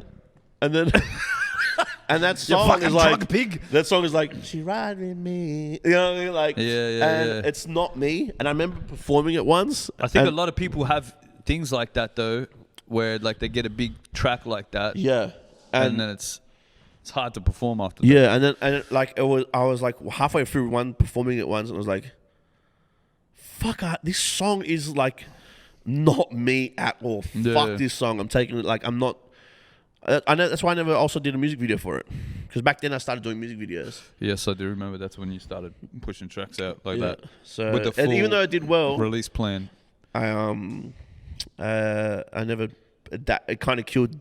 Speaker 2: And then... And that song is like,
Speaker 1: pig.
Speaker 2: That song is like, she ride with me. You know what I mean? Like, and it's not me. And I remember performing it once.
Speaker 1: I think a lot of people have things like that though, where like they get a big track like that.
Speaker 2: Yeah.
Speaker 1: And then it's hard to perform after that.
Speaker 2: Yeah. I was like halfway through performing it once and I was like, fuck, this song is like not me at all.
Speaker 1: Yeah.
Speaker 2: Fuck this song. I'm taking it like I'm not. I know that's why I never also did a music video for it, because back then I started doing music videos.
Speaker 1: Yes, I do remember. That's when you started pushing tracks out like that.
Speaker 2: So
Speaker 1: with the full
Speaker 2: and even though it did well,
Speaker 1: release plan,
Speaker 2: I never that it kind of killed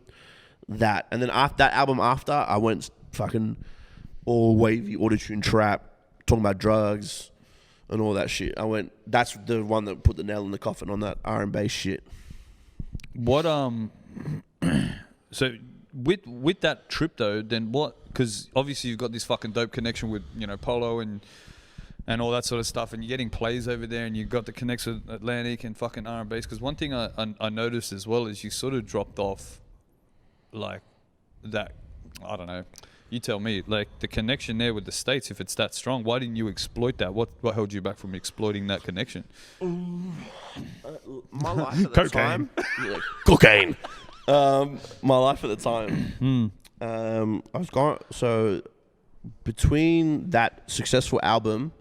Speaker 2: that. And then after that album, I went fucking all wavy autotune trap, talking about drugs and all that shit. That's the one that put the nail in the coffin on that R&B shit.
Speaker 1: What so with that trip though, then what? Because obviously you've got this fucking dope connection with, you know, Polo and all that sort of stuff, and you're getting plays over there, and you've got the connection with Atlantic and fucking R&B's. Because one thing I noticed as well is you sort of dropped off, like that. I don't know. You tell me. Like the connection there with the States, if it's that strong, why didn't you exploit that? What held you back from exploiting that connection?
Speaker 2: My life at the time, cocaine. My life at the time, I was gone. So between that successful album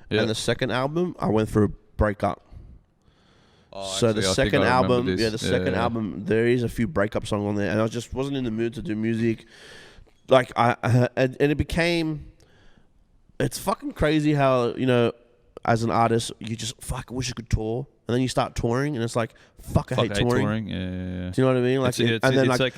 Speaker 2: and the second album, I went through a breakup. So actually, the second album, second album, there is a few breakup songs on there, and I just wasn't in the mood to do music. Like and it became, it's fucking crazy how, you know, as an artist, you just fuck, I wish I could tour. And then you start touring, and it's like, fuck, I hate touring.
Speaker 1: Yeah.
Speaker 2: Do you know what I mean? Like, and then like I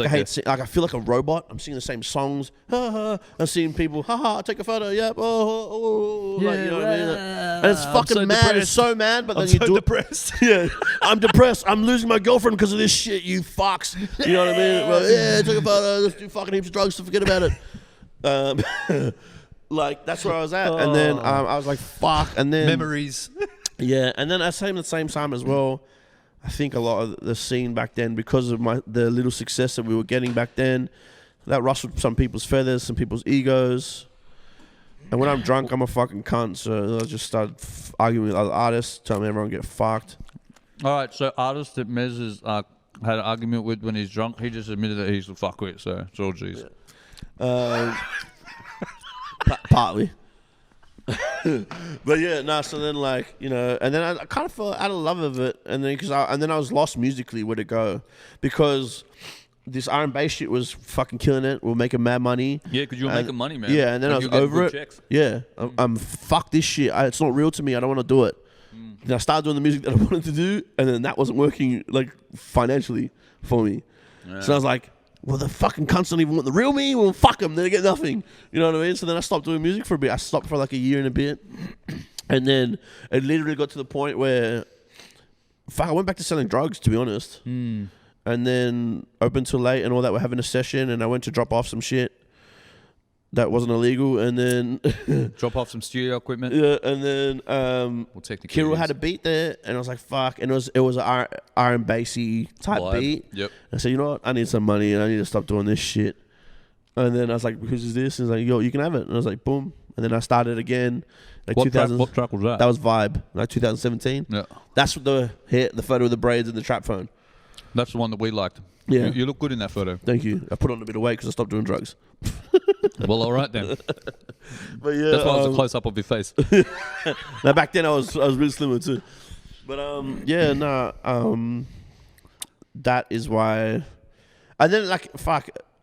Speaker 2: hate, like I feel like a robot. I'm singing the same songs. I'm seeing people, haha, take a photo, yep, oh, like, you know what I mean? And it's fucking so mad. Depressed. It's so mad, but then you do
Speaker 1: depressed.
Speaker 2: Yeah, I'm depressed. I'm losing my girlfriend because of this shit. You fucks. You know what I mean? Well, yeah, take a photo. Let's do fucking heaps of drugs to forget about it. Like that's where I was at, and then I was like, fuck, and then
Speaker 1: memories.
Speaker 2: Yeah, and then at the same time as well, I think a lot of the scene back then, because of the little success that we were getting back then, that rustled some people's feathers, some people's egos. And when I'm drunk, I'm a fucking cunt, so I just started arguing with other artists, telling everyone to get fucked.
Speaker 1: All right, so artist that Mez has had an argument with when he's drunk, he just admitted that he's a fuckwit, so it's all G's.
Speaker 2: Yeah. Partly. But yeah, no. So then, like, you know, and then I kind of fell out of love of it, and then I was lost musically where to go, because this R&B shit was fucking killing it. We were making mad money.
Speaker 1: Yeah, because you were making money, man.
Speaker 2: Yeah, and then I was over it.
Speaker 1: Checks.
Speaker 2: Yeah, I'm fuck this shit. It's not real to me. I don't want to do it. And I started doing the music that I wanted to do, and then that wasn't working like financially for me. Yeah. So I was like, well, the fucking cunts don't even want the real me. Well, fuck them. They get nothing. You know what I mean? So then I stopped doing music for a bit. I stopped for like a year and a bit. And then it literally got to the point where, fuck, I went back to selling drugs, to be honest. And then open till late and all that. We're having a session, and I went to drop off some shit that wasn't illegal, and then
Speaker 1: drop off some studio equipment.
Speaker 2: Yeah, and then Kirill had a beat there, and I was like, "Fuck!" And it was an R&B type beat.
Speaker 1: Yep.
Speaker 2: I said, "You know what? I need some money, and I need to stop doing this shit." And then I was like, "Whose is this?" And he's like, "Yo, you can have it." And I was like, "Boom!" And then I started again. Like
Speaker 1: what track was that?
Speaker 2: That was Vibe, like 2017.
Speaker 1: Yeah.
Speaker 2: That's the photo of the braids and the trap phone.
Speaker 1: That's the one that we liked.
Speaker 2: Yeah.
Speaker 1: You look good in that photo.
Speaker 2: Thank you. I put on a bit of weight because I stopped doing drugs.
Speaker 1: Well, all right then.
Speaker 2: But yeah,
Speaker 1: That's why it was a close up of your face.
Speaker 2: now back then I was really slimmer too. But that is why. And then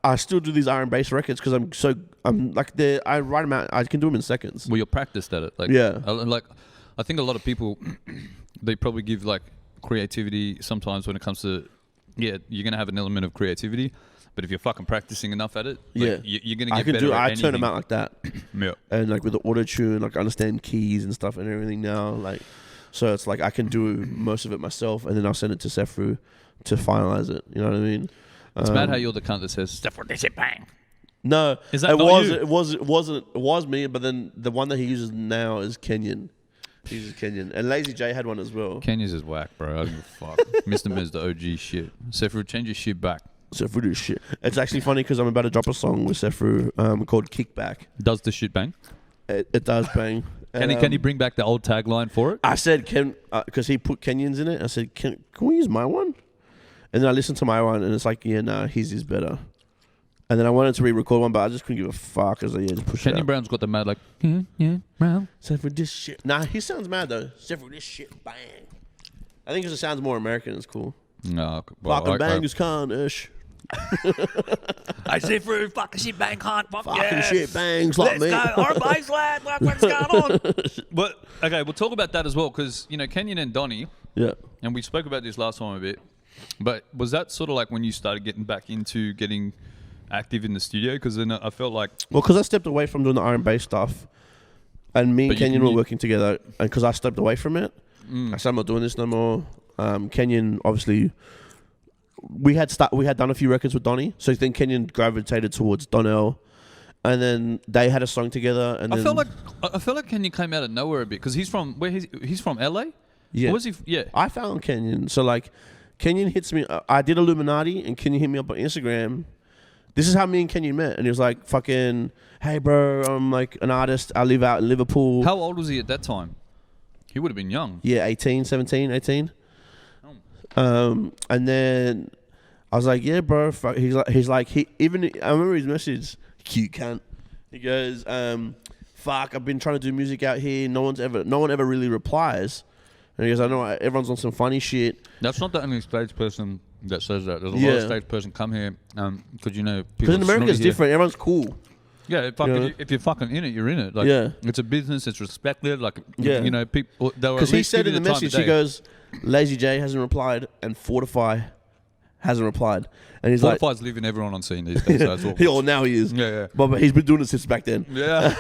Speaker 2: I still do these iron bass records because I write them out. I can do them in seconds.
Speaker 1: Well, you're practiced at it. I think a lot of people they probably give like creativity sometimes when it comes to you're gonna have an element of creativity. But if you're fucking practicing enough at it, you're gonna get better at anything.
Speaker 2: I turn them out like that.
Speaker 1: Yeah.
Speaker 2: And like with the auto tune, like I understand keys and stuff and everything now. Like, so it's like I can do most of it myself, and then I'll send it to Sefru to finalize it. You know what I mean?
Speaker 1: It's mad how you're the cunt that says stuff with this shit bang.
Speaker 2: No,
Speaker 1: is that you?
Speaker 2: It was me, but then the one that he uses now is Kenyan. He uses Kenyan, and Lazy J had one as well.
Speaker 1: Kenya's is whack, bro. I don't give a fuck. Mr Miz, the OG shit. Sefru, change your shit back.
Speaker 2: Sefru do shit. It's actually funny because I'm about to drop a song with Sefru called Kickback.
Speaker 1: Does the shit bang?
Speaker 2: It does bang.
Speaker 1: Can he bring back the old tagline for it?
Speaker 2: I said because he put Kenyans in it. I said can we use my one? And then I listened to my one and it's like his is better. And then I wanted to re-record one, but I just couldn't give a fuck. I was like, just push it out.
Speaker 1: Kenyan Brown's got the mad like Brown.
Speaker 2: Sefru this shit. Nah, he sounds mad though. Sefru this shit bang. I think because it sounds more American. It's cool.
Speaker 1: No,
Speaker 2: fucking bang is con-ish.
Speaker 1: I say for fucking shit bang con,
Speaker 2: fucking shit bangs like me.
Speaker 1: Let's go, our base lad, what's going on? But okay, we'll talk about that as well because Kenyan and Donnie.
Speaker 2: Yeah.
Speaker 1: And we spoke about this last time a bit. But was that sort of like when you started getting back into getting active in the studio? Because then I felt like
Speaker 2: because I stepped away from doing the iron bass stuff, and me and Kenyan were working together, and because I stepped away from it, I said I'm not doing this no more. Kenyan obviously. We had done a few records with Donnie, so then Kenyan gravitated towards Donnell, and then they had a song together. And I felt like
Speaker 1: Kenyan came out of nowhere a bit because he's from he's from LA.
Speaker 2: Yeah,
Speaker 1: or was he? Yeah,
Speaker 2: I found Kenyan. So like, Kenyan hits me. I did Illuminati, and Kenyan hit me up on Instagram. This is how me and Kenyan met, and he was like, "Fucking, hey bro, I'm like an artist. I live out in Liverpool."
Speaker 1: How old was he at that time? He would have been young.
Speaker 2: Yeah, 17, 18. And then I was like, yeah, bro. Fuck. I remember his message, cute cunt. He goes, fuck, I've been trying to do music out here. No one ever really replies. And he goes, I know everyone's on some funny shit.
Speaker 1: That's not the only stage person that says that. There's a lot of stage person come here because
Speaker 2: because in America it's different. Everyone's cool.
Speaker 1: Yeah, if you're fucking in it, you're in it. Like, it's a business. It's respected. Like, people.
Speaker 2: Because he said in the message, he goes, Lazy J hasn't replied, and Fortify hasn't replied, and he's
Speaker 1: Fortify's leaving everyone on scene these days. So that's
Speaker 2: all. Now he is.
Speaker 1: Yeah.
Speaker 2: But he's been doing it since back then.
Speaker 1: Yeah.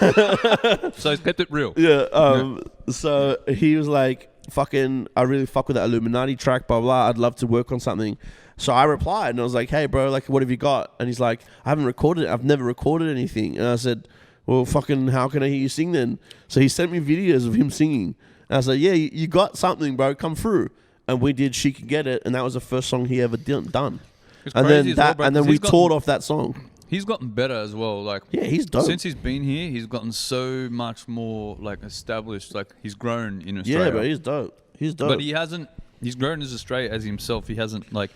Speaker 1: So he's kept it real.
Speaker 2: Yeah. So he was like, "Fucking, I really fuck with that Illuminati track. Blah blah. I'd love to work on something." So I replied and I was like, "Hey bro, like what have you got?" And he's like, "I haven't recorded it. I've never recorded anything." And I said, "Well, fucking, how can I hear you sing then?" So he sent me videos of him singing. And I was like, "Yeah, you got something, bro. Come through." And we did "She Can Get It," and that was the first song he ever done. And then we toured off that song.
Speaker 1: He's gotten better as well. Like,
Speaker 2: yeah, he's dope.
Speaker 1: Since he's been here, he's gotten so much more like established. Like he's grown in Australia.
Speaker 2: Yeah, but he's dope.
Speaker 1: But he hasn't. He's grown as Australia as himself. He hasn't like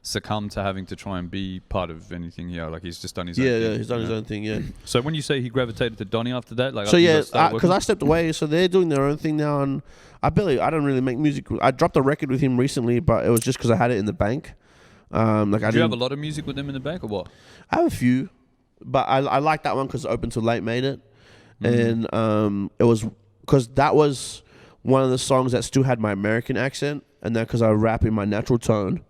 Speaker 1: succumbed to having to try and be part of anything here. Like he's just done his own thing.
Speaker 2: Yeah, he's done his own thing, yeah.
Speaker 1: So when you say he gravitated to Donnie after that, like
Speaker 2: because I stepped away, so they're doing their own thing now, and I don't really make music. I dropped a record with him recently, but it was just because I had it in the bank.
Speaker 1: Do you have a lot of music with them in the bank or what?
Speaker 2: I have a few, but I like that one because Open Till Late made it, and it was because that was one of the songs that still had my American accent, and then because I rap in my natural tone.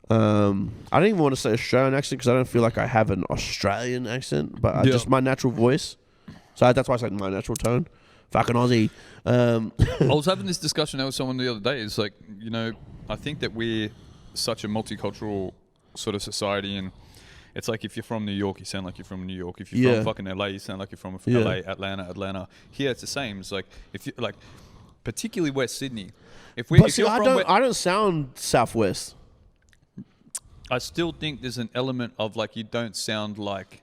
Speaker 2: I don't even want to say Australian accent because I don't feel like I have an Australian accent, but just my natural voice. So that's why I said my natural tone. Fucking Aussie.
Speaker 1: I was having this discussion with someone the other day. It's like, I think that we're such a multicultural sort of society, and it's like if you're from New York, you sound like you're from New York. If you're from fucking LA, you sound like you're from LA, Atlanta. Here it's the same. It's like if you like, particularly West Sydney.
Speaker 2: I don't sound Southwest.
Speaker 1: I still think there's an element of like you don't sound like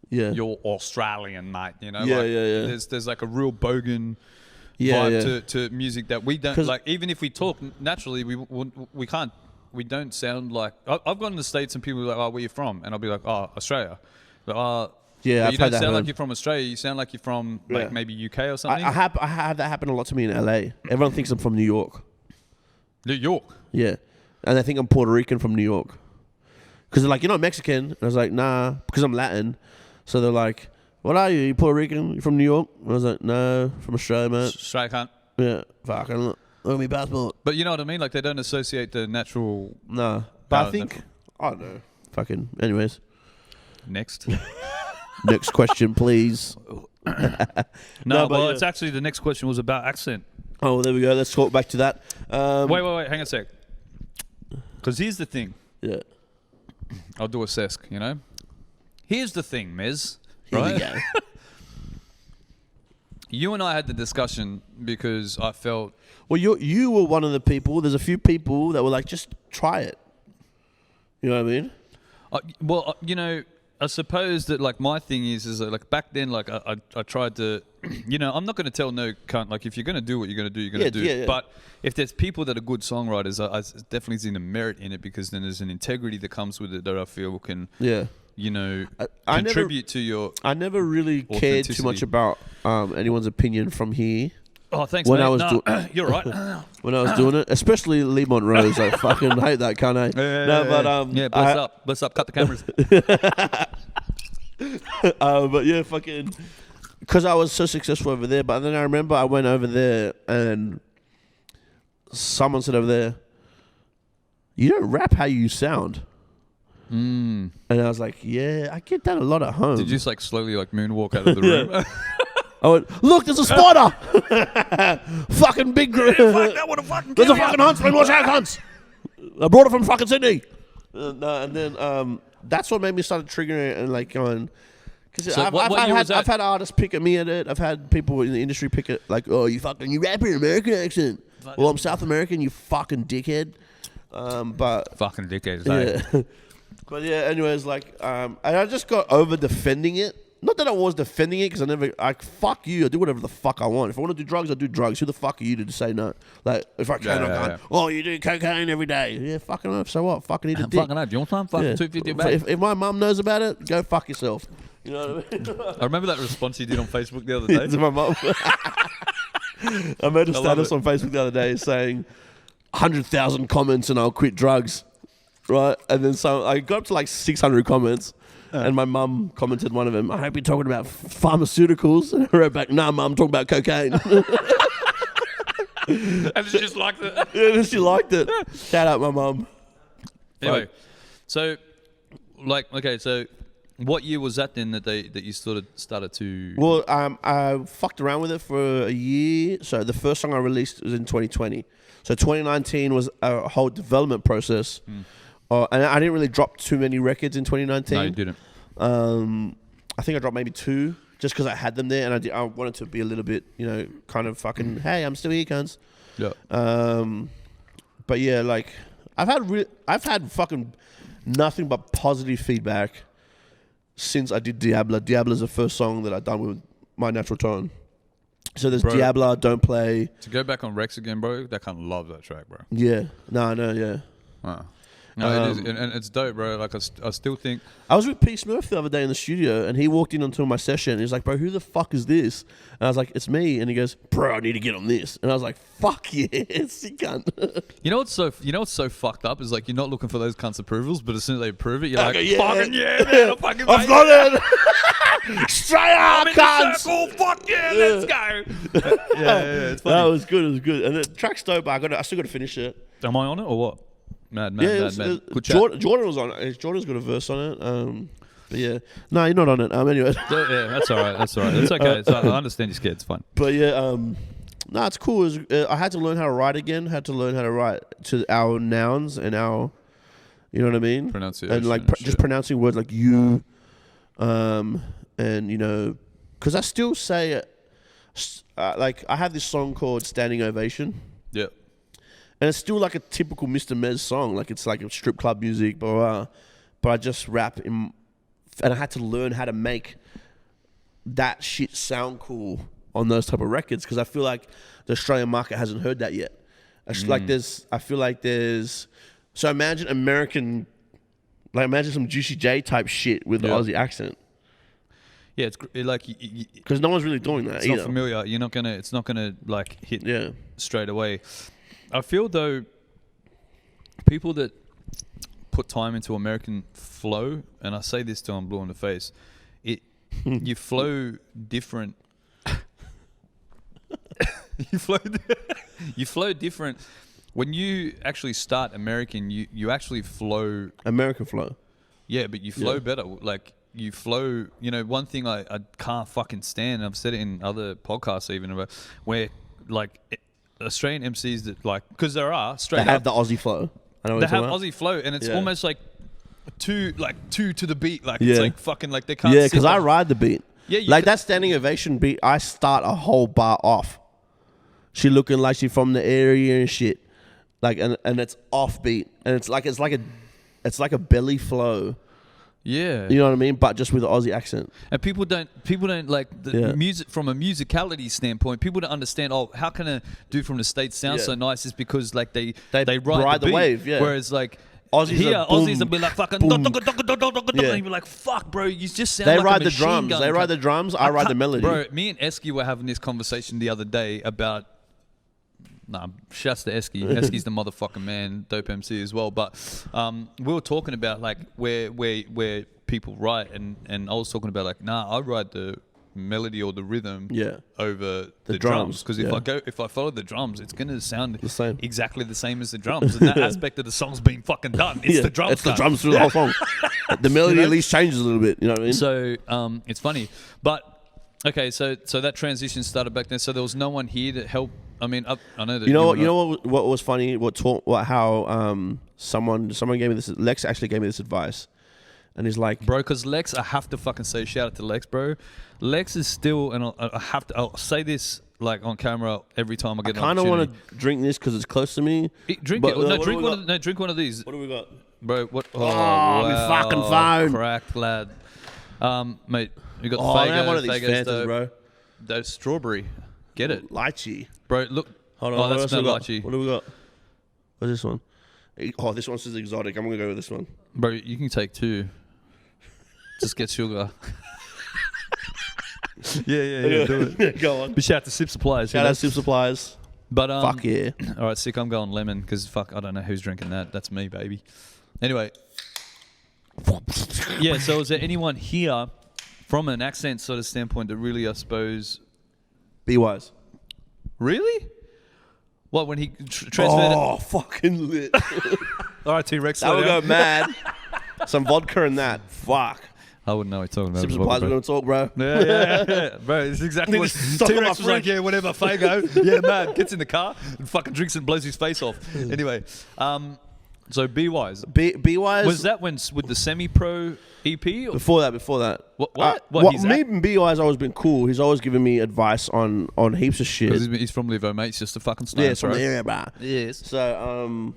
Speaker 1: you're Australian, mate. There's like a real bogan vibe to music that we don't like. Even if we talk naturally, we can't we don't sound like. I've gone to the States and people are like, "Oh, where you from?" And I'll be like, "Oh, Australia." But,
Speaker 2: yeah,
Speaker 1: but you don't sound like you're from Australia. You sound like you're from like maybe UK or something.
Speaker 2: I have that happen a lot to me in LA. Everyone thinks I'm from New York.
Speaker 1: New York.
Speaker 2: Yeah, and they think I'm Puerto Rican from New York. Because they're like, "You're not Mexican," and I was like, "Nah," because I'm Latin. So they're like, "What are you? You Puerto Rican? You from New York?" And I was like, "No, from Australia, mate."
Speaker 1: Straight cunt.
Speaker 2: Yeah, fucking look at me passport.
Speaker 1: But you know what I mean? Like they don't associate the natural.
Speaker 2: No, but I think I don't know. Fucking. Anyways,
Speaker 1: next.
Speaker 2: Next question, please.
Speaker 1: No, but it's actually the next question was about accent.
Speaker 2: Oh, there we go. Let's talk back to that.
Speaker 1: Wait. Hang on a sec. Because here's the thing.
Speaker 2: Yeah.
Speaker 1: I'll do a sesk, you know? Here's the thing, Mez.
Speaker 2: Here
Speaker 1: right?
Speaker 2: we go.
Speaker 1: You and I had the discussion because I felt...
Speaker 2: Well, you were one of the people. There's a few people that were like, just try it. You know what I mean?
Speaker 1: You know, I suppose that like my thing is that, like back then, like I tried to, you know, I'm not going to tell no cunt, like if you're going to do what you're going to do, you're going to do.
Speaker 2: Yeah.
Speaker 1: But if there's people that are good songwriters, I definitely see the merit in it because then there's an integrity that comes with it that I feel can, you know, contribute to your.
Speaker 2: I never really cared too much about anyone's opinion from here.
Speaker 1: Oh, thanks,
Speaker 2: when
Speaker 1: mate.
Speaker 2: I was
Speaker 1: you're right.
Speaker 2: When I was doing it, especially Lemont Rose, I fucking hate that, can't I?
Speaker 1: Bless up. Cut the cameras.
Speaker 2: But yeah, fucking, because I was so successful over there. But then I remember I went over there and someone said over there, "You don't rap how you sound." And I was like, "Yeah, I get that a lot at home."
Speaker 1: Did you just like slowly like moonwalk out of the room?
Speaker 2: I went, "Look, there's a spider!" Fucking big.
Speaker 1: Fuck that would have fucking.
Speaker 2: There's a fucking huntsman. Watch out, cunts! I brought it from fucking Sydney. No, and then that's what made me start triggering it and like going. Because I've had artists pick at me at it. I've had people in the industry pick it like, "Oh, you rap in American accent." Well, I'm South American. You fucking dickhead. But
Speaker 1: fucking dickhead.
Speaker 2: Yeah. But yeah. Anyways, like, and I just got over defending it. Not that I was defending it, because fuck you, I do whatever the fuck I want. If I want to do drugs, I do drugs. Who the fuck are you to say no? Like, if I can, I can't. Oh, you do cocaine every day. Yeah, fucking up. So what? Fucking eat a dick.
Speaker 1: Fucking up. Do you want some? Fucking 250 a bag.
Speaker 2: If my mum knows about it, go fuck yourself. You know what I mean?
Speaker 1: I remember that response you did on Facebook the other day.
Speaker 2: To my mum. I made a status on Facebook the other day saying 100,000 comments and I'll quit drugs. Right? And then so I got up to like 600 comments. And my mum commented one of them, "I hope you're talking about pharmaceuticals." And I wrote back, "Nah, mum, I'm talking about cocaine."
Speaker 1: And she just liked it.
Speaker 2: Yeah, she liked it. Shout out my mum.
Speaker 1: Anyway, so, like, okay, so what year was that then that you sort of started to...
Speaker 2: Well, I fucked around with it for a year. So the first song I released was in 2020. So 2019 was a whole development process. And I didn't really drop too many records in 2019.
Speaker 1: No, you didn't.
Speaker 2: I think I dropped maybe 2 just because I had them there, and I wanted to be a little bit, you know, kind of fucking, hey, I'm still here, cunts.
Speaker 1: Yeah.
Speaker 2: But yeah, like I've had fucking nothing but positive feedback since I did Diabla. Diabla's the first song that I've done with my natural tone. So there's Diabla, Don't Play.
Speaker 1: To go back on Rex again, bro, I kind of love that track, bro.
Speaker 2: Yeah. No, yeah.
Speaker 1: Wow. No, it is, and it's dope, bro. Like, I still think...
Speaker 2: I was with P. Smurf the other day in the studio, and he walked in onto my session. He's like, "Bro, who the fuck is this?" And I was like, "It's me." And he goes, "Bro, I need to get on this." And I was like, "Fuck yes, you cunt."
Speaker 1: You know what's so fucked up is like you're not looking for those cunts' approvals, but as soon as they approve it, you're like,
Speaker 2: yeah.
Speaker 1: "Fucking yeah, man!
Speaker 2: I've got it. Straight up, cunts.
Speaker 1: Fuck yeah, let's go." Yeah, it's funny.
Speaker 2: That was good. It was good. And the track's dope. I still got to finish it.
Speaker 1: Am I on it or what? Mad. Good chat.
Speaker 2: Jordan was on it. Jordan's got a verse on it. But yeah, no, you're not on it. Anyway.
Speaker 1: Yeah, that's all right. It's okay. I understand you're scared. It's fine.
Speaker 2: But yeah, no, it's cool. I had to learn how to write again. Had to learn how to write to our nouns and our, you know what I mean?
Speaker 1: Pronunciation.
Speaker 2: And like just pronouncing words like you, and you know, because I still say, like I have this song called "Standing Ovation."
Speaker 1: Yeah.
Speaker 2: And it's still like a typical Mr. Mez song. Like it's like a strip club music, blah, blah, blah. But I just rap and I had to learn how to make that shit sound cool on those type of records because I feel like the Australian market hasn't heard that yet. I feel like there's So imagine American, like imagine some Juicy J type shit with the Aussie accent.
Speaker 1: Yeah, it's like
Speaker 2: because no one's really doing that.
Speaker 1: It's
Speaker 2: either.
Speaker 1: not familiar. You're not gonna. It's not gonna like hit straight away. I feel though, people that put time into American flow, and I say this till I'm blue in the face, you flow different. you flow different. When you actually start American, you actually flow
Speaker 2: American flow.
Speaker 1: Yeah, but you flow better. Like you flow. You know, one thing I can't fucking stand, and I've said it in other podcasts even about where like Australian MCs that like, because there are straight
Speaker 2: they have the Aussie flow. I know
Speaker 1: they have Aussie flow, and it's almost like two to the beat. Like it's like fucking like they can't.
Speaker 2: Yeah, because I ride the beat.
Speaker 1: Yeah,
Speaker 2: like that standing ovation beat. I start a whole bar off. She looking like she from the area and shit. Like and it's offbeat, and it's like a belly flow.
Speaker 1: Yeah,
Speaker 2: you know what I mean, but just with an Aussie accent.
Speaker 1: And people don't like the music from a musicality standpoint. People don't understand. Oh, how can a dude from the States sound so nice? Is because like they ride the wave. Yeah. Whereas like Aussies will be like fucking and you'll be like, fuck, bro, you just sound.
Speaker 2: They
Speaker 1: like
Speaker 2: ride
Speaker 1: a
Speaker 2: the
Speaker 1: machine
Speaker 2: drums.
Speaker 1: gun.
Speaker 2: They ride the drums. I ride the melody.
Speaker 1: Bro, me and Esky were having this conversation the other day about. Nah, shouts to Esky. Esky's the motherfucking man, dope MC as well. But we were talking about like where people write, and I was talking about like, nah, I write the melody or the rhythm over the drums, because if I follow the drums, it's gonna sound the same, exactly the same as the drums, and that aspect of the song's been fucking done. It's the drums.
Speaker 2: It's the drums through the whole song. The melody at least changes a little bit. You know what I mean?
Speaker 1: So it's funny, but. Okay, so that transition started back then. So there was no one here to help. I mean, I know that
Speaker 2: you know what was funny. How someone gave me this. Lex actually gave me this advice, and he's like,
Speaker 1: bro, because Lex, I have to fucking say shout out to Lex, bro. Lex is still, and I'll say this like on camera every time I get an opportunity.
Speaker 2: I kind of want to drink this because it's close to me.
Speaker 1: Drink it. No, drink one of these.
Speaker 2: What do we got,
Speaker 1: bro? What?
Speaker 2: Oh, my fucking phone.
Speaker 1: Cracked, lad. Mate. You got the
Speaker 2: Fago, one of these Fantas, bro.
Speaker 1: Those strawberry. Get it.
Speaker 2: Lychee.
Speaker 1: Bro, look.
Speaker 2: Hold on.
Speaker 1: That's no lychee.
Speaker 2: What do we got? What's this one? Oh, this one says exotic. I'm going to go with this one.
Speaker 1: Bro, you can take two. Just get sugar. yeah. Do it.
Speaker 2: Go on.
Speaker 1: But shout out to Sip Supplies.
Speaker 2: Shout out to Sip Supplies.
Speaker 1: But,
Speaker 2: fuck yeah.
Speaker 1: All right, sick. I'm going lemon because, fuck, I don't know who's drinking that. That's me, baby. Anyway. Yeah, so is there anyone here from an accent sort of standpoint that really, I suppose...
Speaker 2: Be wise.
Speaker 1: Really? What, when he transferred
Speaker 2: Oh, fucking lit.
Speaker 1: All right, TRex.
Speaker 2: That would go mad. Some vodka in that. Fuck.
Speaker 1: I wouldn't know what you're talking about.
Speaker 2: Sip Supplies, we're going to talk, bro.
Speaker 1: Yeah. Bro, it's exactly what TRex was like, yeah, whatever, Fago. Yeah, man. Gets in the car and fucking drinks and blows his face off. Anyway, so Be Wise.
Speaker 2: Be Wise.
Speaker 1: Was that when with the semi-pro EP? Or?
Speaker 2: Before that.
Speaker 1: What?
Speaker 2: Me and Be Wise always been cool. He's always given me advice on heaps of shit.
Speaker 1: Because he's from Livo, mate. He's just a fucking stone.
Speaker 2: Yeah, it's from the area, bro.
Speaker 1: Yes.
Speaker 2: So,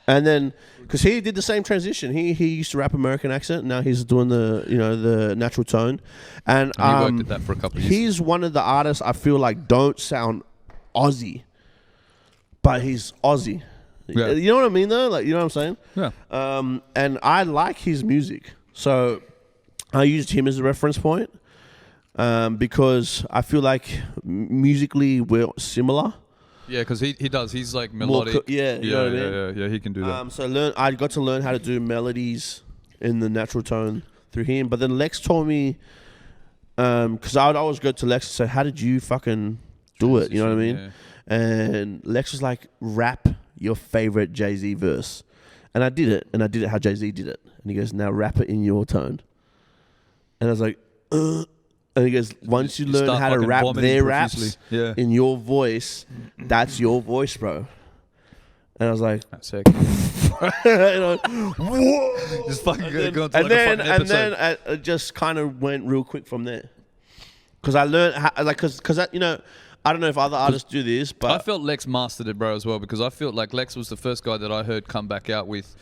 Speaker 2: and then, because he did the same transition. He used to rap American accent. Now he's doing the natural tone. And
Speaker 1: he worked at that for a couple of years.
Speaker 2: He's one of the artists I feel like don't sound Aussie, but he's Aussie. Yeah. You know what I mean, though? Like, you know what I'm saying?
Speaker 1: Yeah.
Speaker 2: And I like his music. So I used him as a reference point because I feel like musically we're similar.
Speaker 1: Yeah, because he does. He's like melodic.
Speaker 2: You know what I mean?
Speaker 1: Yeah, he can do that.
Speaker 2: So I got to learn how to do melodies in the natural tone through him. But then Lex told me, because I would always go to Lex and say, how did you fucking do it? You know what I mean?
Speaker 1: Yeah.
Speaker 2: And Lex was like, rap your favorite Jay-Z verse. And I did it how Jay-Z did it. And he goes, now rap it in your tone. And I was like, And he goes, once you learn how to rap their raps in your voice, that's your voice, bro. And I was like,
Speaker 1: that's sick. Just fucking go into like a fucking episode.
Speaker 2: And then it just kind of went real quick from there. Because I learned, because I don't know if other artists do this, but...
Speaker 1: I felt Lex mastered it, bro, as well, because I felt like Lex was the first guy that I heard come back out with,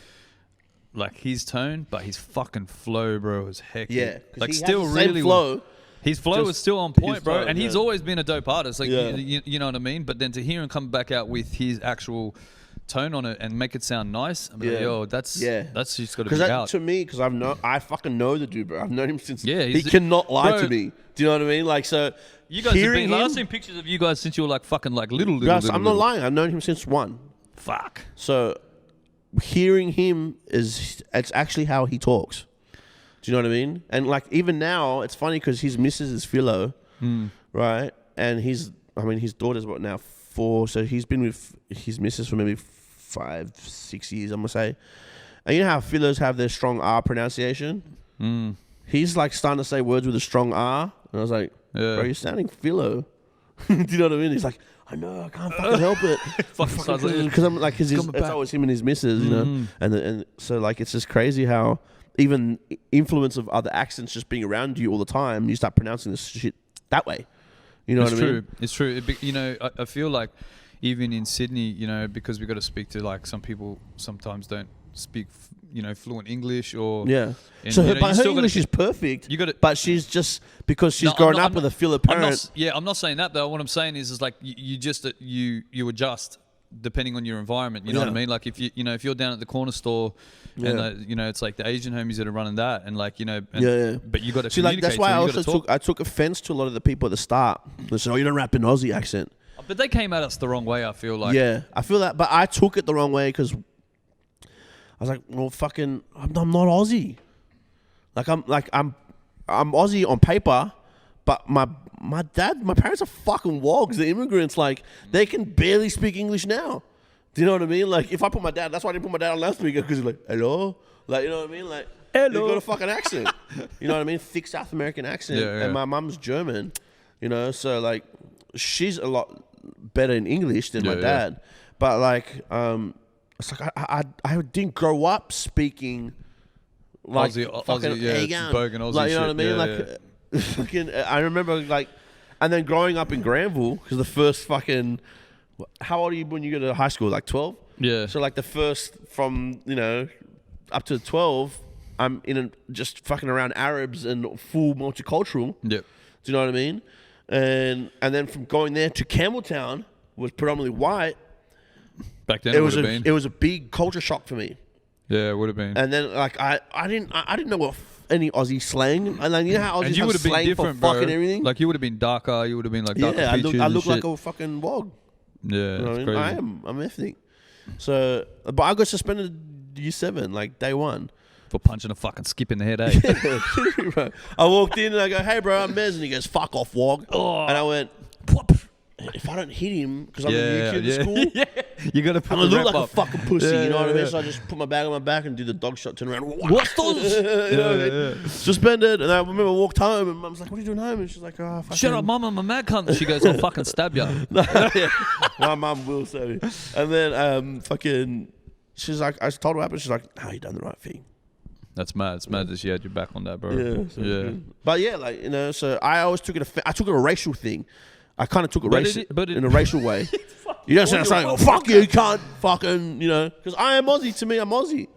Speaker 1: like, his tone, but his fucking flow, bro, was hectic.
Speaker 2: Yeah.
Speaker 1: Like,
Speaker 2: he
Speaker 1: still
Speaker 2: has the
Speaker 1: really...
Speaker 2: same flow.
Speaker 1: His flow was still on point, bro, and he's
Speaker 2: yeah.
Speaker 1: always been a dope artist. Like,
Speaker 2: Yeah.
Speaker 1: you know what I mean? But then to hear him come back out with his actual tone on it and make it sound nice. I'm like, yo, that's just got to be out.
Speaker 2: To me, because I fucking know the dude, bro. I've known him since.
Speaker 1: Yeah,
Speaker 2: he cannot lie to me. Do you know what I mean? Like, so
Speaker 1: you guys have been. I've seen pictures of you guys since you were like fucking like little.
Speaker 2: Guys, I'm not lying. I've known him since 1.
Speaker 1: Fuck.
Speaker 2: So hearing him it's actually how he talks. Do you know what I mean? And like even now, it's funny because his missus is Philo, right? And his daughter's what now 4, so he's been with his missus for maybe 5-6 years, I'm gonna say. And you know how Philos have their strong R pronunciation? He's like starting to say words with a strong R, and I was like, bro, you're sounding Philo. Do you know what I mean? He's like, I know, I can't fucking help it. Because I'm like, it's always him and his missus, you know? And so like, it's just crazy how even influence of other accents just being around you all the time, you start pronouncing this shit that way. You know what I mean?
Speaker 1: It's true. You know, I feel like even in Sydney, you know, because we got to speak to like some people sometimes don't speak, you know, fluent English or
Speaker 2: And, so, but her English is perfect. But she's just because she's grown up with a Philo parent.
Speaker 1: I'm not saying that though. What I'm saying is like you just you adjust depending on your environment. You know what I mean? Like if if you're down at the corner store. And you know, it's like the Asian homies that are running that, and like you know, but you got to communicate.
Speaker 2: Like that's why I took offense to a lot of the people at the start. They said, "Oh, you don't rap in Aussie accent."
Speaker 1: But they came at us the wrong way. I feel like.
Speaker 2: Yeah, I feel that, but I took it the wrong way because I was like, "Well, fucking, I'm not Aussie. I'm Aussie on paper, but my parents are fucking wogs. They're immigrants. Like they can barely speak English now." Do you know what I mean? Like, if I put my dad, that's why I didn't put my dad on loudspeaker, because he's like, hello? Like, you know what I mean? Like, hello. He's got a fucking accent. You know what I mean? Thick South American accent. And my mum's German, you know? So, like, she's a lot better in English than my dad. But, like, it's like, I didn't grow up speaking, like,
Speaker 1: Aussie,
Speaker 2: bogan
Speaker 1: Aussie
Speaker 2: like, you know what I mean? Like, fucking, I remember, like, and then growing up in Granville, because the first fucking... How old are you when you go to high school? Like 12?
Speaker 1: Yeah.
Speaker 2: So like the first from, you know, up to 12, I'm just fucking around Arabs and full multicultural.
Speaker 1: Yep.
Speaker 2: Do you know what I mean? And then from going there to Campbelltown was predominantly white.
Speaker 1: Back then it
Speaker 2: was a big culture shock for me.
Speaker 1: Yeah, it would have been.
Speaker 2: And then like I didn't know what any Aussie slang. And then you know how Aussies have slang for fucking everything?
Speaker 1: Like you would have been darker, you would have been like darker features.
Speaker 2: I look like a fucking wog.
Speaker 1: Yeah,
Speaker 2: you know
Speaker 1: it's crazy.
Speaker 2: I'm ethnic. So, but I got suspended year 7, like day 1.
Speaker 1: For punching a fucking skip in the head, eh?
Speaker 2: Bro. I walked in and I go, hey bro, I'm Mez. And he goes, fuck off, wog. Oh. And I went, if I don't hit him, because I'm a new kid in school,
Speaker 1: you gotta put
Speaker 2: I'm gonna look like a fucking pussy, you know what I mean? So I just put my bag on my back and do the dog shot, turn around, what's those? You know what I mean? Suspended. And I remember I walked home and mum's like, what are you doing home? And she's like, oh, fucking...
Speaker 1: Shut up, mum, I'm a mad cunt. She goes, I'll fucking stab you.
Speaker 2: My mum will stab me. And then she's like, I told her what happened. She's like, no, you done the right thing.
Speaker 1: That's mad. It's mad that she had your back on that, bro.
Speaker 2: Yeah. But yeah, like, you know, so I always took it, I took it a racial thing. I kind of took it in a racial way. You don't say something, fuck you can't fucking, you know, because I am Aussie. To me, I'm Aussie.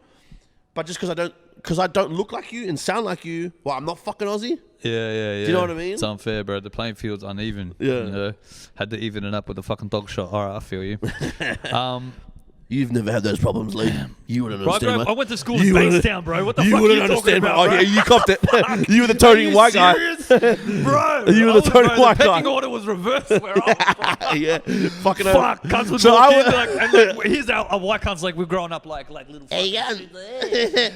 Speaker 2: But just because I don't look like you and sound like you, well, I'm not fucking Aussie.
Speaker 1: Yeah.
Speaker 2: Do you know what I mean?
Speaker 1: It's unfair, bro. The playing field's uneven.
Speaker 2: Yeah.
Speaker 1: You know? Had to even it up with the fucking dog shot. All right, I feel you.
Speaker 2: You've never had those problems, Lee. You wouldn't understand.
Speaker 1: I went to school in Bankstown, bro. What the fuck are you talking about,
Speaker 2: bro? Oh, yeah, you copped it. You were the toting white guy.
Speaker 1: Bro,
Speaker 2: you were the toting white guy.
Speaker 1: The pecking order was reversed where I was from.
Speaker 2: Yeah. Fucking
Speaker 1: fuck. Cunts would walk in and here's our white cunts like we're growing up like little fucking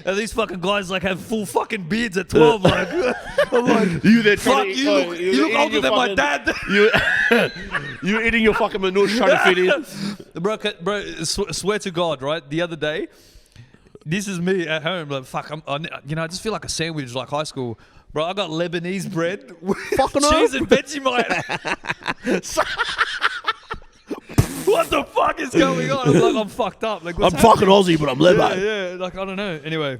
Speaker 1: and these fucking guys like have full fucking beards at 12. Like, I'm like,
Speaker 2: you there
Speaker 1: fuck you. You look older than my dad.
Speaker 2: You were eating your fucking manure trying to fit in.
Speaker 1: Bro, swear to God, right? The other day, this is me at home. Like, fuck, I just feel like a sandwich, like high school. Bro, I got Lebanese bread with cheese and Vegemite. What the fuck is going on? I'm like, I'm fucked up. Like,
Speaker 2: I'm fucking Aussie, but I'm Lebanese.
Speaker 1: Yeah, like, I don't know. Anyway,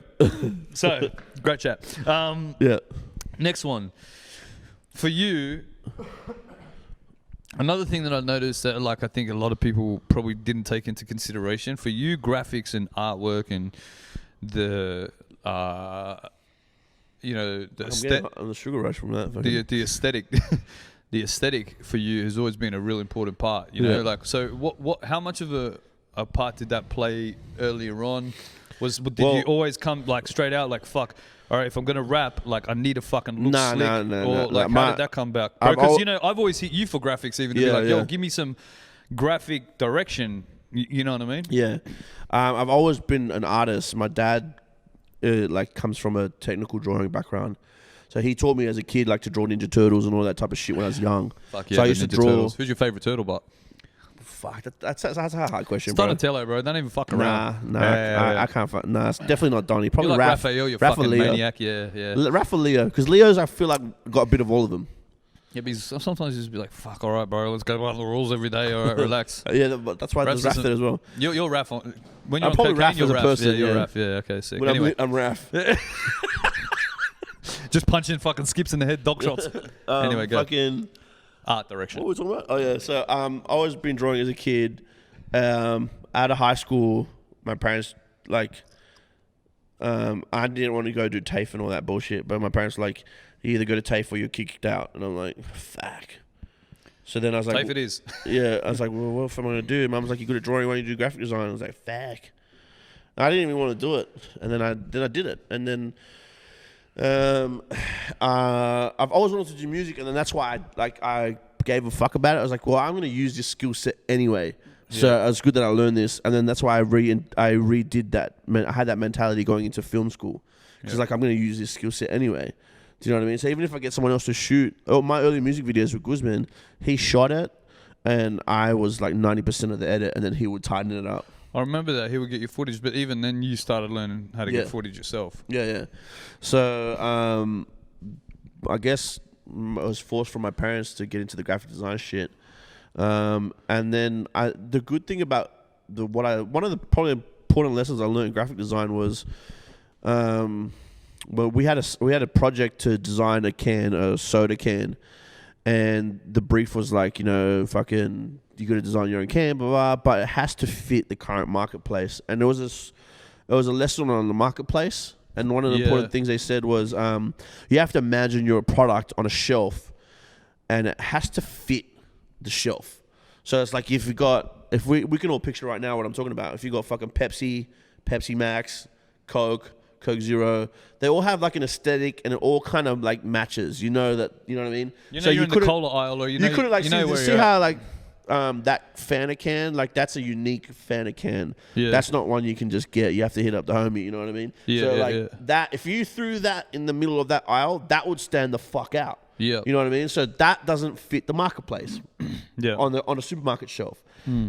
Speaker 1: so, great chat.
Speaker 2: Yeah.
Speaker 1: Next one. For you... Another thing that I noticed that, like, I think a lot of people probably didn't take into consideration for you, graphics and artwork and the,
Speaker 2: I'm the sugar rush from that.
Speaker 1: The aesthetic, the aesthetic for you has always been a real important part. You know, like, so how much of a a part did that play earlier on? Did you always come like straight out like fuck? All right, if I'm gonna rap, like I need to fucking look slick. Or like how did that come back? Because I've always hit you for graphics, even to be like, yo, give me some graphic direction. You know what I mean?
Speaker 2: Yeah, I've always been an artist. My dad like comes from a technical drawing background, so he taught me as a kid like to draw Ninja Turtles and all that type of shit when I was young.
Speaker 1: Fuck yeah,
Speaker 2: so I used to draw.
Speaker 1: Turtles. Who's your favorite turtle bot?
Speaker 2: Fuck, that's a hard question,
Speaker 1: it's
Speaker 2: bro.
Speaker 1: Donatello, bro. Don't even fuck around.
Speaker 2: I can't fuck. Nah, it's definitely not Donnie. Probably
Speaker 1: like Raphael, you're fucking
Speaker 2: Leo.
Speaker 1: maniac. Yeah.
Speaker 2: Raphael Leo, because Leo's I feel like got a bit of all of them.
Speaker 1: Yeah, but sometimes you just be like, fuck, all right, bro, let's go by the rules every day. All right, relax.
Speaker 2: Yeah, but that's why there's Raph there as well.
Speaker 1: You're Raph on. When you're
Speaker 2: I'm probably
Speaker 1: cocaine,
Speaker 2: Raph
Speaker 1: you're
Speaker 2: as a
Speaker 1: Raph.
Speaker 2: person.
Speaker 1: Yeah, you're Raph. Yeah, okay, sick.
Speaker 2: But
Speaker 1: Anyway,
Speaker 2: I'm Raph.
Speaker 1: just punching fucking skips in the head, dog shots. Anyway, go.
Speaker 2: Fucking
Speaker 1: art direction.
Speaker 2: What were we talking about? Oh yeah, so I always been drawing as a kid. Out of high school, my parents like, I didn't want to go do TAFE and all that bullshit, but my parents like, you either go to TAFE or you're kicked out, and I'm like, fuck. So then I was like,
Speaker 1: TAFE it is.
Speaker 2: Yeah, I was like, well, what am I gonna do? Mum was like, you're good at drawing, why don't you do graphic design? I was like, fuck. I didn't even want to do it, and then I did it, and then I've always wanted to do music, and then that's why I gave a fuck about it. I was like, well, I'm gonna use this skill set anyway. So it's good that I learned this, and then that's why I redid that. I had that mentality going into film school. It's like I'm going to use this skill set anyway. Do you know what I mean? So even if I get someone else to shoot, my early music videos with Guzman, he shot it, and I was like 90% of the edit, and then he would tighten it up.
Speaker 1: I remember that he would get your footage, but even then you started learning how to get footage yourself.
Speaker 2: Yeah. So I guess I was forced from my parents to get into the graphic design shit. And then the good thing about one of the probably important lessons I learned in graphic design was, well, we had a project to design a soda can, and the brief was like, fucking, you got to design your own can, blah, blah, but it has to fit the current marketplace. And there was a lesson on the marketplace, and one of the important things they said was, you have to imagine your product on a shelf, and it has to fit the shelf. So it's like if we can all picture right now what I'm talking about. If you got fucking Pepsi Max, Coke Zero, they all have like an aesthetic, and it all kind of like matches. You know what I mean?
Speaker 1: So you're in the cola aisle, or you couldn't like
Speaker 2: see how like that Fanta can, like that's a unique Fanta can. Yeah. That's not one you can just get. You have to hit up the homie. You know what I mean? That if you threw that in the middle of that aisle, that would stand the fuck out.
Speaker 1: Yeah,
Speaker 2: you know what I mean. So that doesn't fit the marketplace. On a supermarket shelf.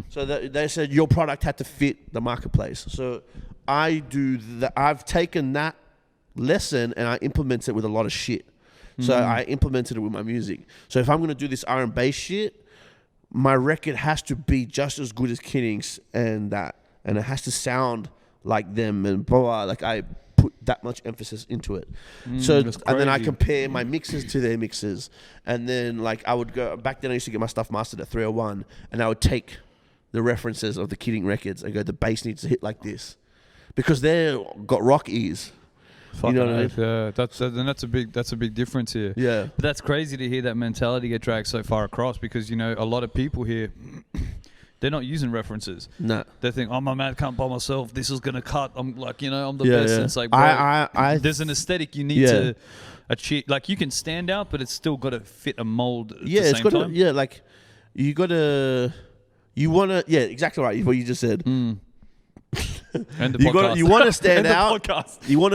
Speaker 2: So they said your product had to fit the marketplace. So I've taken that lesson and I implement it with a lot of shit. So I implemented it with my music. So if I'm gonna do this R&B shit, my record has to be just as good as Kinning's and it has to sound like them and blah blah. Like I put that much emphasis into it. And then I compare my mixes to their mixes, and then like I would go back then. I used to get my stuff mastered at 301, and I would take the references of the Kidding records and go, the bass needs to hit like this because they got rock ears.
Speaker 1: You know what I mean? Yeah, that's a big difference here.
Speaker 2: Yeah,
Speaker 1: but that's crazy to hear that mentality get dragged so far across, because a lot of people here, they're not using references.
Speaker 2: No,
Speaker 1: they think I'm a mad cunt by myself. This is gonna cut. I'm like, I'm the best. Yeah. It's like, bro, there's an aesthetic you need to achieve. Like you can stand out, but it's still got to fit a mold. At the same time.
Speaker 2: Like you gotta, you wanna, exactly right. What you just said.
Speaker 1: And the podcast.
Speaker 2: You want to stand out. You want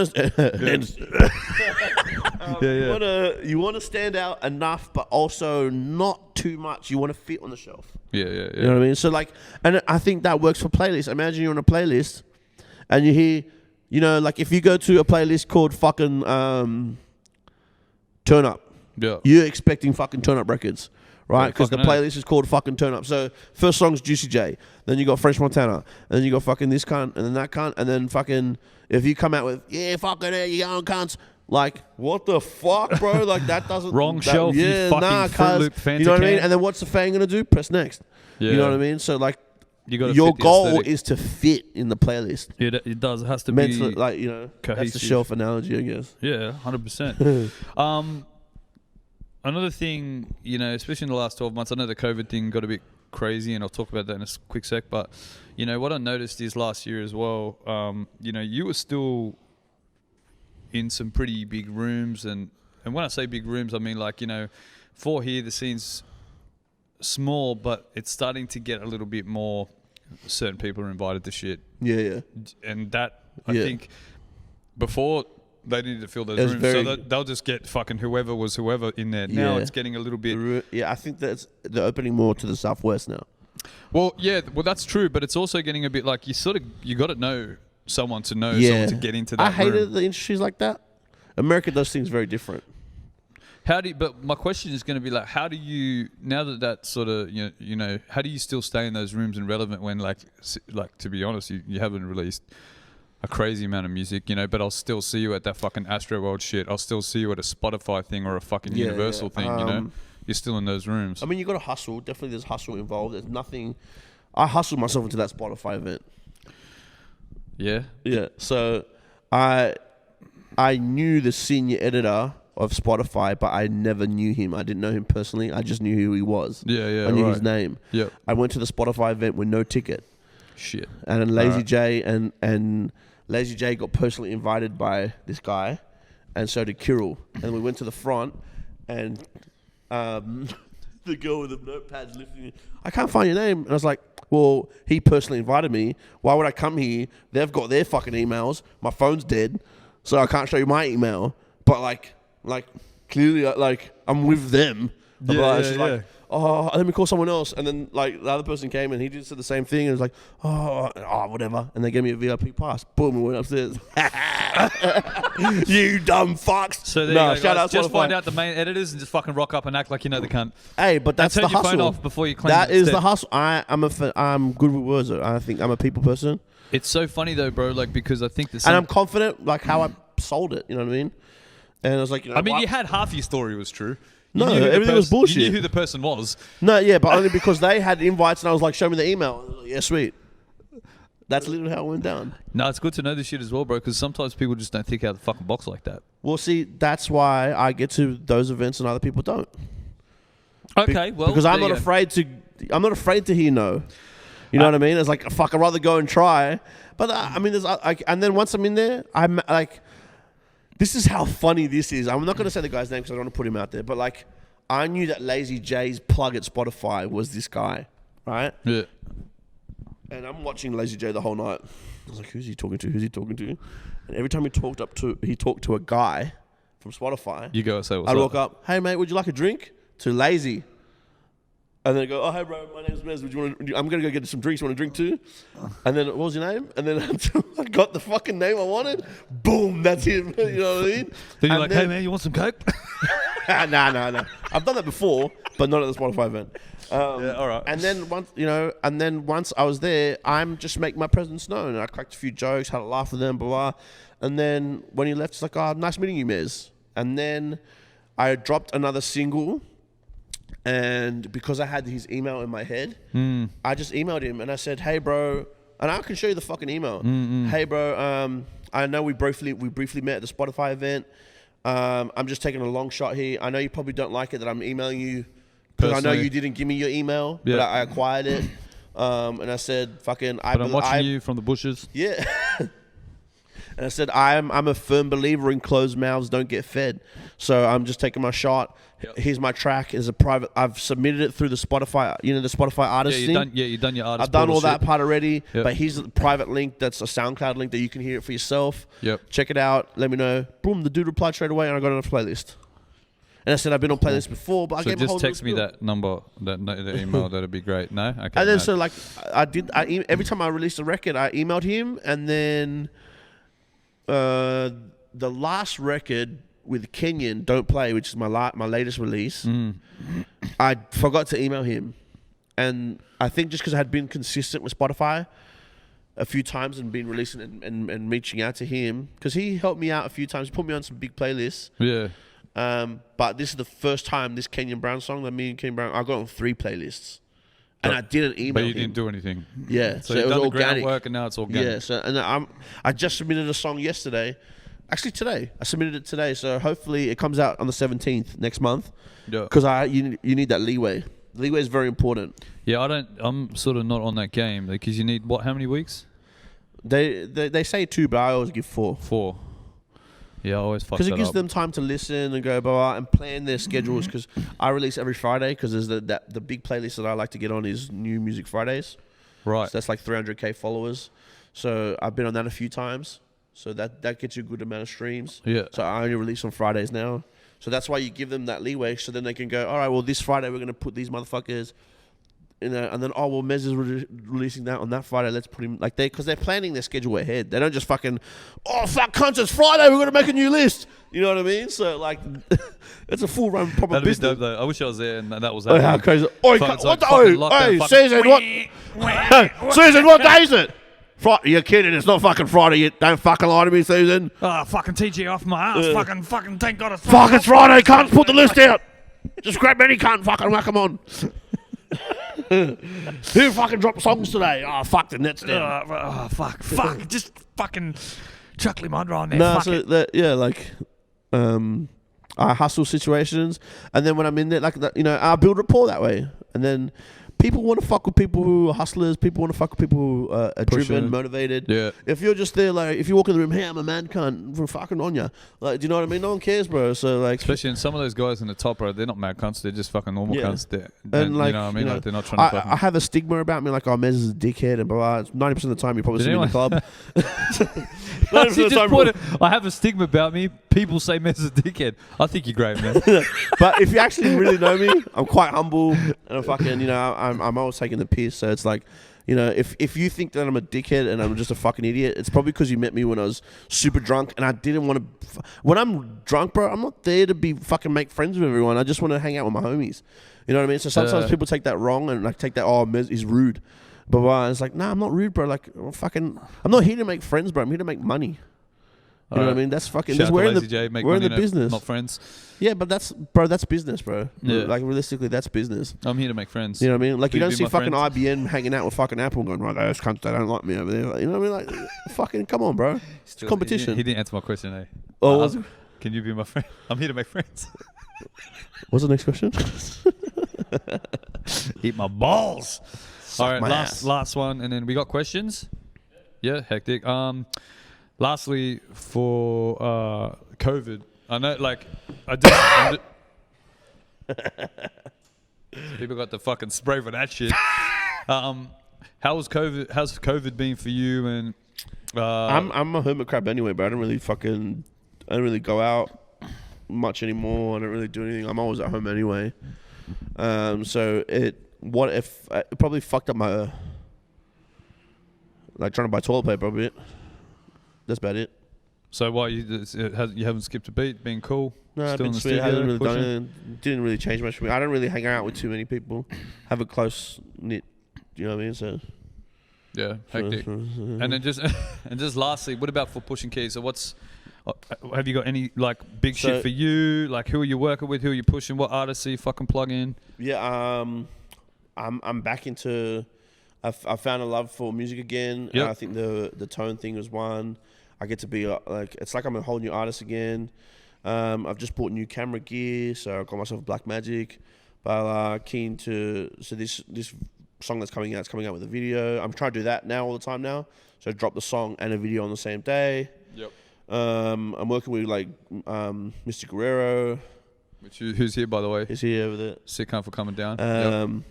Speaker 2: to. You want to stand out enough, but also not too much. You want to fit on the shelf.
Speaker 1: Yeah.
Speaker 2: You know what I mean? So like, and I think that works for playlists. Imagine you're on a playlist, and you hear, like if you go to a playlist called fucking Turn Up.
Speaker 1: Yeah.
Speaker 2: You're expecting fucking Turn Up records. Right, because the playlist is called fucking Turn Up. So first song's Juicy J, then you got French Montana, and then you got fucking this cunt, and then that cunt, and then fucking if you come out with fucking you young cunts, like what the fuck, bro? Like that doesn't
Speaker 1: wrong shelf. You fucking Fruit Loop Fanta.
Speaker 2: You know what I mean? And then what's the fan gonna do? Press next. Yeah. You know what I mean? So like, your goal is to fit in the playlist.
Speaker 1: It does. It has to
Speaker 2: mentally,
Speaker 1: be
Speaker 2: like
Speaker 1: cohesive.
Speaker 2: That's the shelf analogy, I guess.
Speaker 1: Yeah, 100%. Another thing, especially in the last 12 months, I know the COVID thing got a bit crazy, and I'll talk about that in a quick sec. But you know what I noticed is last year as well. You know, you were still in some pretty big rooms, and when I say big rooms, I mean like, you know, for here the scene's small, but it's starting to get a little bit more. Certain people are invited to shit.
Speaker 2: Yeah.
Speaker 1: And that I think before. They needed to fill those rooms, so they'll just get fucking whoever in there. Now it's getting a little bit...
Speaker 2: Yeah, I think that they're opening more to the southwest now.
Speaker 1: Well, yeah, that's true, but it's also getting a bit like you got to know someone to know someone to get into that
Speaker 2: I hated
Speaker 1: room.
Speaker 2: the industries like that. America does things very different.
Speaker 1: But my question is going to be like, how do you, now that sort of, you know, how do you still stay in those rooms and relevant when like to be honest, you haven't released a crazy amount of music, you know, but I'll still see you at that fucking Astro World shit. I'll still see you at a Spotify thing or a fucking Universal thing, you know. You're still in those rooms.
Speaker 2: I mean, you got to hustle. Definitely there's hustle involved. There's nothing... I hustled myself into that Spotify event.
Speaker 1: Yeah?
Speaker 2: Yeah. So I knew the senior editor of Spotify, but I never knew him. I didn't know him personally. I just knew who he was.
Speaker 1: Yeah,
Speaker 2: I knew his name.
Speaker 1: Yeah.
Speaker 2: I went to the Spotify event with no ticket.
Speaker 1: Shit.
Speaker 2: And then Lazy J and Lazy J got personally invited by this guy, and so did Kirill. And we went to the front, and the girl with the notepads lifting it. I can't find your name. And I was like, well, he personally invited me. Why would I come here? They've got their fucking emails. My phone's dead, so I can't show you my email. But like clearly, like I'm with them. Like, oh, let me call someone else. And then like the other person came and he just said the same thing and was like, oh, whatever. And they gave me a VIP pass. Boom, and went upstairs. You dumb fucks.
Speaker 1: So there you go, shout out just find out the main editors and just fucking rock up and act like you know the cunt.
Speaker 2: Hey, but that's the hustle.
Speaker 1: Turn your phone off before you claim
Speaker 2: that is the hustle. I'm good with words. I think I'm a people person.
Speaker 1: It's so funny though, bro. Like because I think
Speaker 2: and I'm confident like how I sold it. You know what I mean? And I was like, you know,
Speaker 1: I mean, you had half your story was true.
Speaker 2: No, everything was bullshit.
Speaker 1: You knew who the person was.
Speaker 2: No, yeah, but only because they had invites and I was like, show me the email. Like, yeah, sweet. That's literally how it went down.
Speaker 1: No, it's good to know this shit as well, bro, because sometimes people just don't think out of the fucking box like that.
Speaker 2: Well, see, that's why I get to those events and other people don't.
Speaker 1: Okay, well,
Speaker 2: because I'm not afraid to hear no. You know what I mean? It's like, fuck, I'd rather go and try. But I mean, there's and then once I'm in there, I'm like, this is how funny this is. I'm not going to say the guy's name because I don't want to put him out there. But like, I knew that Lazy J's plug at Spotify was this guy, right?
Speaker 1: Yeah.
Speaker 2: And I'm watching Lazy J the whole night. I was like, who's he talking to? Who's he talking to? And every time he talked to a guy from Spotify.
Speaker 1: You go and say what's up.
Speaker 2: I'd walk up, hey mate, would you like a drink? To Lazy. And then I go, oh hey bro, my name's Mez. I'm gonna go get some drinks. You want a drink too? And then what was your name? And then until I got the fucking name I wanted, boom, that's him. You know what I mean?
Speaker 1: Then you're like, hey man, you want some coke?
Speaker 2: Nah. I've done that before, but not at the Spotify event.
Speaker 1: Yeah, all right.
Speaker 2: And then once I was there, I'm just making my presence known. I cracked a few jokes, had a laugh with them, blah blah. And then when he left, it's like, oh, nice meeting you, Mez. And then I dropped another single. And because I had his email in my head, I just emailed him and I said, hey bro, and I can show you the fucking email. Hey bro, I know we briefly met at the Spotify event. I'm just taking a long shot here. I know you probably don't like it that I'm emailing you because I know you didn't give me your email, but I acquired it. And I said, fucking,
Speaker 1: I'm watching you from the bushes.
Speaker 2: Yeah. And I said, I'm a firm believer in closed mouths don't get fed. So I'm just taking my shot. Yep. Here's my track. Is a private. I've submitted it through the Spotify, the Spotify artist thing.
Speaker 1: You've done your artist.
Speaker 2: I've done all
Speaker 1: shit.
Speaker 2: that part already. Yep. But here's the private link. That's a SoundCloud link that you can hear it for yourself.
Speaker 1: Yep.
Speaker 2: Check it out. Let me know. Boom. The dude replied straight away, and I got it on a playlist. And I said I've been on playlists before, but I gave him a whole
Speaker 1: just text me that number, the email. That'd be great. No, okay.
Speaker 2: And then so like every time I released a record, I emailed him, and then. The last record with Kenyan, Don't Play, which is my latest release, I forgot to email him. And I think just because I had been consistent with Spotify a few times and been releasing and reaching out to him, because he helped me out a few times, he put me on some big playlists.
Speaker 1: Yeah.
Speaker 2: But this is the first time this Kenyan Brown song that me and Kenyan Brown, I got on 3 playlists. And I didn't email him.
Speaker 1: But you didn't do anything.
Speaker 2: Yeah.
Speaker 1: So you've done the groundwork and now it's organic.
Speaker 2: Yeah. So and I just submitted a song yesterday. Actually today. I submitted it today. So hopefully it comes out on the 17th next month. Yeah. Because you need that leeway. Leeway is very important.
Speaker 1: Yeah, I'm sort of not on that game because you need how many weeks?
Speaker 2: They say 2, but I always give 4.
Speaker 1: 4. Yeah, I always fuck that up.
Speaker 2: Because it gives them time to listen and go, blah, and plan their schedules. Because I release every Friday because there's the big playlist that I like to get on is New Music Fridays.
Speaker 1: Right.
Speaker 2: So that's like 300K followers. So I've been on that a few times. So that gets you a good amount of streams.
Speaker 1: Yeah.
Speaker 2: So I only release on Fridays now. So that's why you give them that leeway. So then they can go, all right, well, this Friday we're going to put these motherfuckers and then, Mez is releasing that on that Friday. Let's put him like because they're planning their schedule ahead. They don't just fucking, fuck cunts, it's Friday, we're gonna make a new list. You know what I mean? So like, it's a full run proper
Speaker 1: That'd
Speaker 2: business.
Speaker 1: be dope though. I wish I was there and that was
Speaker 2: Oh, how crazy! Oi, Susan, what? Susan, what day is it? Friday? You're kidding? It's not fucking Friday. You don't fucking lie to me, Susan.
Speaker 1: Fucking TG off my ass. Fucking thank God it's
Speaker 2: Friday. Fuck, it's Friday. Can't put the list out. Just grab any cunt, fucking whack 'em on. Who fucking dropped songs today? Oh, fuck, the net's down.
Speaker 1: Fuck. Just fucking chuckly mudra on there.
Speaker 2: No, I hustle situations, and then when I'm in there, I build rapport that way, and then people want to fuck with people who are hustlers. People want to fuck with people who are driven, motivated.
Speaker 1: Yeah.
Speaker 2: If you're just there, like, if you walk in the room, hey, I'm a man cunt, we're fucking on ya. Like, do you know what I mean? No one cares, bro. So, like,
Speaker 1: especially in some of those guys in the top, bro, they're not mad cunts. They're just fucking normal cunts.
Speaker 2: And like,
Speaker 1: you know what I mean? Like, they're not trying to fucking...
Speaker 2: I have a stigma about me, like, Mez is a dickhead, and blah, blah. 90% of the time, you probably see me in the club. 90% of the time,
Speaker 1: I have a stigma about me. People say Mez is a dickhead. I think you're great, man.
Speaker 2: But if you actually really know me, I'm quite humble, and I'm fucking, I'm always taking the piss. So it's like, if you think that I'm a dickhead and I'm just a fucking idiot, it's probably because you met me when I was super drunk and I didn't want to. When I'm drunk, bro, I'm not there to be fucking make friends with everyone. I just want to hang out with my homies. You know what I mean? So sometimes people take that wrong and like take that, Mez is rude. But it's like, nah, I'm not rude, bro. Like, I'm not here to make friends, bro. I'm here to make money. You know what I mean? That's fucking. We're in the business,
Speaker 1: not friends.
Speaker 2: Yeah, but that's business, bro. Yeah. Like, realistically, that's business.
Speaker 1: I'm here to make friends.
Speaker 2: You know what I mean? Like, you don't see fucking IBN hanging out with fucking Apple and going, right, those cunts, they don't like me over there. Like, you know what I mean? Like, fucking, come on, bro. It's competition.
Speaker 1: He didn't answer my question, eh?
Speaker 2: Oh,
Speaker 1: can you be my friend? I'm here to make friends.
Speaker 2: What's the next question?
Speaker 1: Eat my balls. All right, last one, and then we got questions. Yeah, hectic. Lastly, for COVID, I know, like, people got the fucking spray for that shit. How's COVID been for you? And
Speaker 2: I'm a hermit crab anyway, but I don't really go out much anymore. I don't really do anything. I'm always at home anyway. So it probably fucked up my like trying to buy toilet paper a bit. That's about it.
Speaker 1: So why you haven't skipped a beat? Being cool?
Speaker 2: No,
Speaker 1: still in the
Speaker 2: studio,
Speaker 1: studio.
Speaker 2: Hasn't really done anything. Didn't really change much for me. I don't really hang out with too many people. Have a close knit. Do you know what I mean? So
Speaker 1: yeah, hectic. And then just lastly, what about for pushing keys? So have you got any like big shit for you? Like, who are you working with? Who are you pushing? What artists are you fucking plugging?
Speaker 2: Yeah, I'm back into. I found a love for music again.
Speaker 1: Yep.
Speaker 2: I think the tone thing was one. I get to be it's like I'm a whole new artist again. I've just bought new camera gear, so I got myself a Black Magic. But keen to this song that's coming out with a video. I'm trying to do that now all the time now. So drop the song and a video on the same day.
Speaker 1: Yep.
Speaker 2: I'm working with like Mr. Guerrero.
Speaker 1: Who's here, by the way?
Speaker 2: He's here over there.
Speaker 1: Sick for coming down.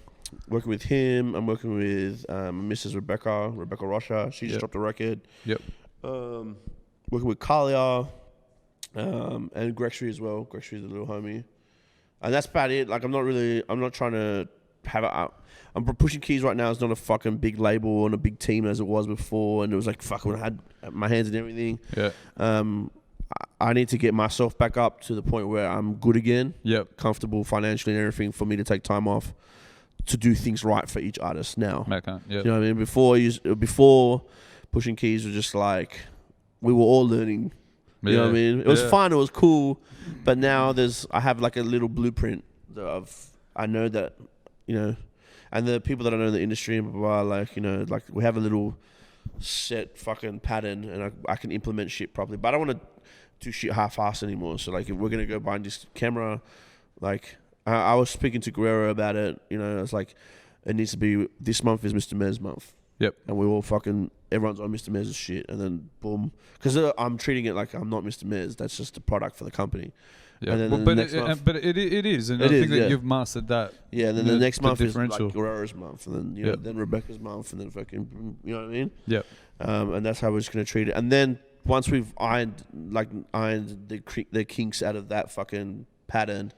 Speaker 2: Working with him. I'm working with Mrs. Rebecca Rocha. She just dropped a record.
Speaker 1: Yep.
Speaker 2: Working with Kalia and Grxnd as well. Grxnd is a little homie. And that's about it. Like, I'm not trying to have it up. I'm pushing keys right now. It's not a fucking big label and a big team as it was before. And it was like, fuck, when I had my hands in everything.
Speaker 1: Yeah.
Speaker 2: I need to get myself back up to the point where I'm good again.
Speaker 1: Yep.
Speaker 2: Comfortable financially and everything for me to take time off to do things right for each artist now.
Speaker 1: Okay. Yep.
Speaker 2: You know what I mean? Before pushing keys was just like, we were all learning. You know what I mean? It was fun. It was cool. But now I have like a little blueprint that I know that, and the people that I know in the industry and blah, blah, blah, like we have a little set fucking pattern and I can implement shit properly. But I don't want to do shit half-assed anymore. So like, if we're going to go buy this camera, like, I was speaking to Guerrero about it. You know, it's like it needs to be this month is Mr. Mez month.
Speaker 1: Yep.
Speaker 2: And we all everyone's on Mr. Mez's shit, and then boom, because I'm treating it like I'm not Mr. Mez. That's just a product for the company.
Speaker 1: Yeah,
Speaker 2: and then
Speaker 1: well,
Speaker 2: the
Speaker 1: but
Speaker 2: next month,
Speaker 1: it is, and
Speaker 2: it
Speaker 1: I think
Speaker 2: is,
Speaker 1: that
Speaker 2: yeah.
Speaker 1: you've mastered that.
Speaker 2: Yeah, and then the next month is like
Speaker 1: differential.
Speaker 2: Guerrero's month, and then
Speaker 1: Yep.
Speaker 2: then Rebecca's month, and then fucking, you know what I mean?
Speaker 1: Yep.
Speaker 2: And that's how we're just gonna treat it. And then once we've ironed the kinks out of that fucking pattern,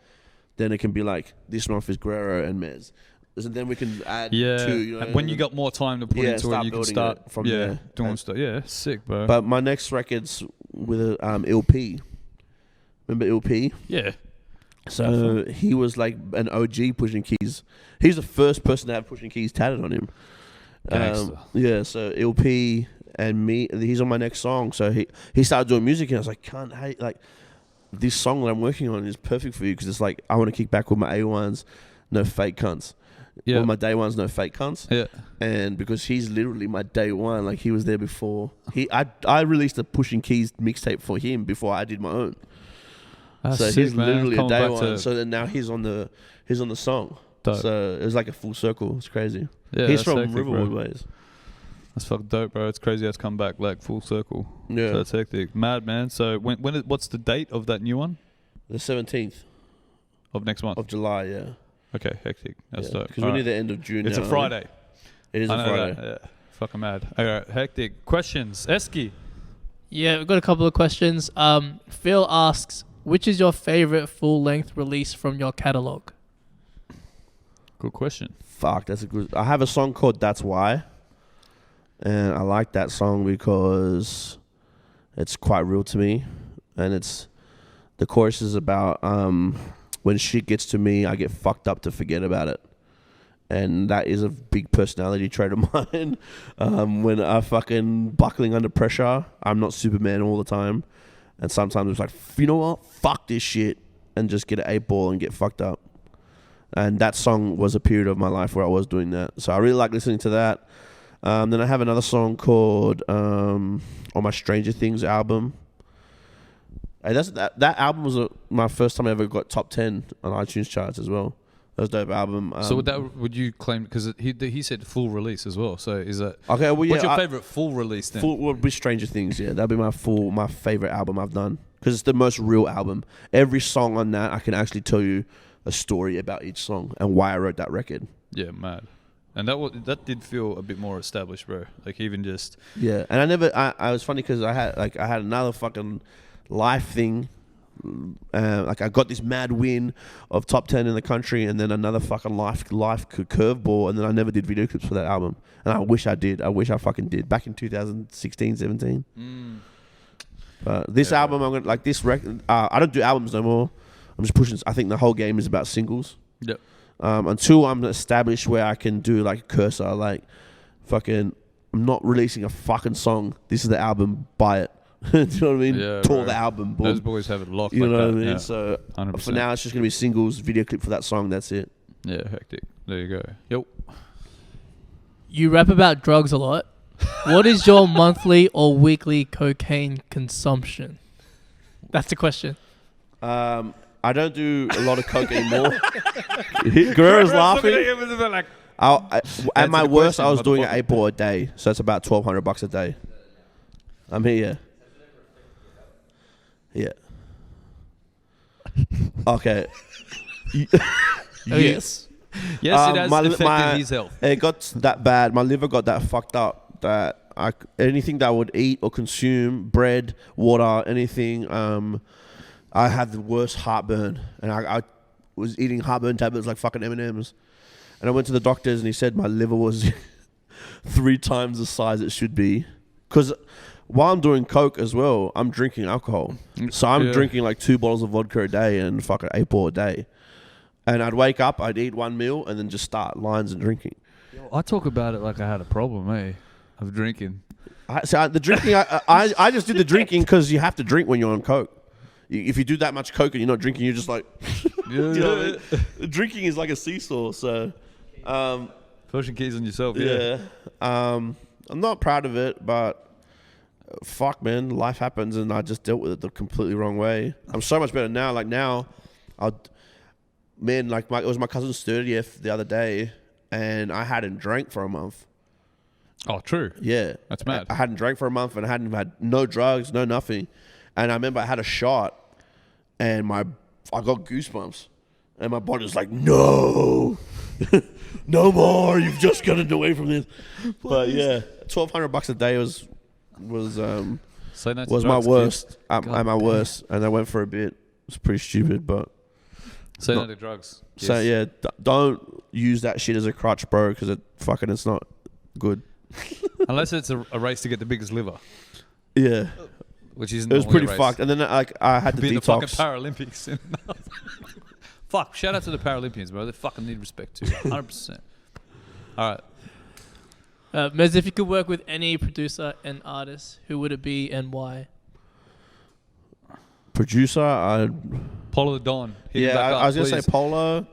Speaker 2: then it can be like this month is Guerrero and Mez. And then we can add two. You know,
Speaker 1: and when you got more time to put into it,
Speaker 2: start
Speaker 1: you can
Speaker 2: building
Speaker 1: start
Speaker 2: it from there.
Speaker 1: doing stuff. Yeah, sick, bro.
Speaker 2: But my next record's with LP. Remember LP?
Speaker 1: Yeah.
Speaker 2: So he was like an OG Pushing Keys. He's the first person to have Pushing Keys tatted on him. Yeah, so LP and me, he's on my next song. So he started doing music, and I was like, this song that I'm working on is perfect for you, because it's like I want to kick back with my A1s, no fake cunts.
Speaker 1: Yeah.
Speaker 2: All my day ones, no fake cunts.
Speaker 1: Yeah.
Speaker 2: And because he's literally my day one, like he was there before. I released a Pushing Keys mixtape for him before I did my own.
Speaker 1: That's
Speaker 2: so
Speaker 1: sick,
Speaker 2: he's
Speaker 1: man.
Speaker 2: literally
Speaker 1: Coming
Speaker 2: a day
Speaker 1: back
Speaker 2: one.
Speaker 1: to-
Speaker 2: So then now he's on the song.
Speaker 1: Dope.
Speaker 2: So it was like a full circle. It's crazy.
Speaker 1: Yeah,
Speaker 2: He's
Speaker 1: that's
Speaker 2: from
Speaker 1: hectic,
Speaker 2: Riverwood
Speaker 1: bro.
Speaker 2: ways.
Speaker 1: That's fucking dope, bro. It's crazy how it's come back like full circle.
Speaker 2: Yeah.
Speaker 1: So that's hectic. Mad, man. So what's the date of that new one?
Speaker 2: The 17th
Speaker 1: Of next month?
Speaker 2: of July. Yeah.
Speaker 1: Okay, hectic. That's dope.
Speaker 2: Because we're near the end of June.
Speaker 1: It's
Speaker 2: now,
Speaker 1: a Friday.
Speaker 2: It is
Speaker 1: I
Speaker 2: a
Speaker 1: know
Speaker 2: Friday.
Speaker 1: that, yeah. Fucking mad. All right, hectic. Questions. Eski.
Speaker 3: Yeah, we've got a couple of questions. Phil asks, which is your favorite full-length release from your catalog?
Speaker 1: Good question.
Speaker 2: Fuck, that's a good. I have a song called "That's Why," and I like that song because it's quite real to me, and the chorus is about when shit gets to me, I get fucked up to forget about it, and that is a big personality trait of mine. When I fucking buckling under pressure, I'm not Superman all the time, and sometimes it's like, you know what, fuck this shit, and just get an 8-ball and get fucked up. And that song was a period of my life where I was doing that. So I really like listening to that. Then I have another song called on my Stranger Things album. And that album was my first time I ever got top 10 on iTunes charts as well. That was a dope album.
Speaker 1: So would you claim, because he said full release as well. So is that
Speaker 2: okay? Well, yeah.
Speaker 1: What's your favorite full release then?
Speaker 2: Full would be Stranger Things. Yeah, that'd be my favorite album I've done, because it's the most real album. Every song on that, I can actually tell you a story about each song and why I wrote that record.
Speaker 1: Yeah, mad. And that did feel a bit more established, bro. Like even just
Speaker 2: Yeah, and I was funny because I had another fucking life thing. Like I got this mad win of top 10 in the country, and then another fucking life curveball, and then I never did video clips for that album, and I wish I did. I wish I fucking did back in 2016, 17. But this album, I'm gonna like this record. I don't do albums no more. I'm just pushing. I think the whole game is about singles.
Speaker 1: Yep.
Speaker 2: Until I'm established where I can do like a cursor, like fucking, I'm not releasing a fucking song. This is the album. Buy it. Do you know what I mean?
Speaker 1: Yeah,
Speaker 2: Tour
Speaker 1: bro.
Speaker 2: the album. Boom.
Speaker 1: Those boys have it locked.
Speaker 2: You
Speaker 1: like
Speaker 2: know
Speaker 1: that.
Speaker 2: what I mean?
Speaker 1: Yeah.
Speaker 2: So
Speaker 1: 100%.
Speaker 2: for now, it's just gonna be singles, video clip for that song. That's it.
Speaker 1: Yeah, hectic. There you go. Yo.
Speaker 3: You rap about drugs a lot. What is your monthly or weekly cocaine consumption? That's the question.
Speaker 2: I don't do a lot of coke anymore. Guerrero's laughing. At my worst, I was doing an 8-ball a day, so it's about $1,200 a day. I'm here. Yeah. Okay.
Speaker 3: Yes.
Speaker 1: Yes, it has
Speaker 2: my-
Speaker 1: affected
Speaker 2: my-
Speaker 1: his health.
Speaker 2: It got that bad. My liver got that fucked up that anything that I would eat or consume, bread, water, anything, I had the worst heartburn, and I was eating heartburn tablets like fucking M&Ms. And I went to the doctors, and he said my liver was 3 times the size it should be. Because while I'm doing coke as well, I'm drinking alcohol. So I'm drinking like 2 bottles of vodka a day and fucking 8-ball a day. And I'd wake up, I'd eat 1 meal, and then just start lines and drinking.
Speaker 1: I talk about it like I had a problem, of drinking.
Speaker 2: The drinking, I just did the drinking because you have to drink when you're on coke. If you do that much coke and you're not drinking, you're just like, you know what I mean? Drinking is like a seesaw. So,
Speaker 1: Pushing keys on yourself,
Speaker 2: yeah. I'm not proud of it, but fuck, man, life happens, and I just dealt with it the completely wrong way. I'm so much better now. Like now, man, like it was my cousin's 30th the other day, and I hadn't drank for a month.
Speaker 1: Oh, true.
Speaker 2: Yeah.
Speaker 1: That's mad.
Speaker 2: I hadn't drank for a month, and I hadn't had no drugs, no nothing. And I remember I had a shot, and I got goosebumps. And my body was like, no, no more. You've just gotten away from this. But yeah, $1,200 a day was my worst. At my worst, and I went for a bit. It was pretty stupid, but
Speaker 1: say no to drugs.
Speaker 2: So yeah, don't use that shit as a crutch, bro, because it's not good.
Speaker 1: Unless it's a race to get the biggest liver.
Speaker 2: Yeah.
Speaker 1: Which isn't.
Speaker 2: It was pretty fucked. And then I had to
Speaker 1: be in the
Speaker 2: detox.
Speaker 1: fucking Paralympics. Fuck, shout out to the Paralympians, bro. They fucking need respect too. 100%. All right.
Speaker 3: Mez, if you could work with any producer and artist, who would it be and why?
Speaker 2: Producer,
Speaker 1: Polo the Don. Hit him back up,
Speaker 2: I was going to
Speaker 1: please.
Speaker 2: say Polo.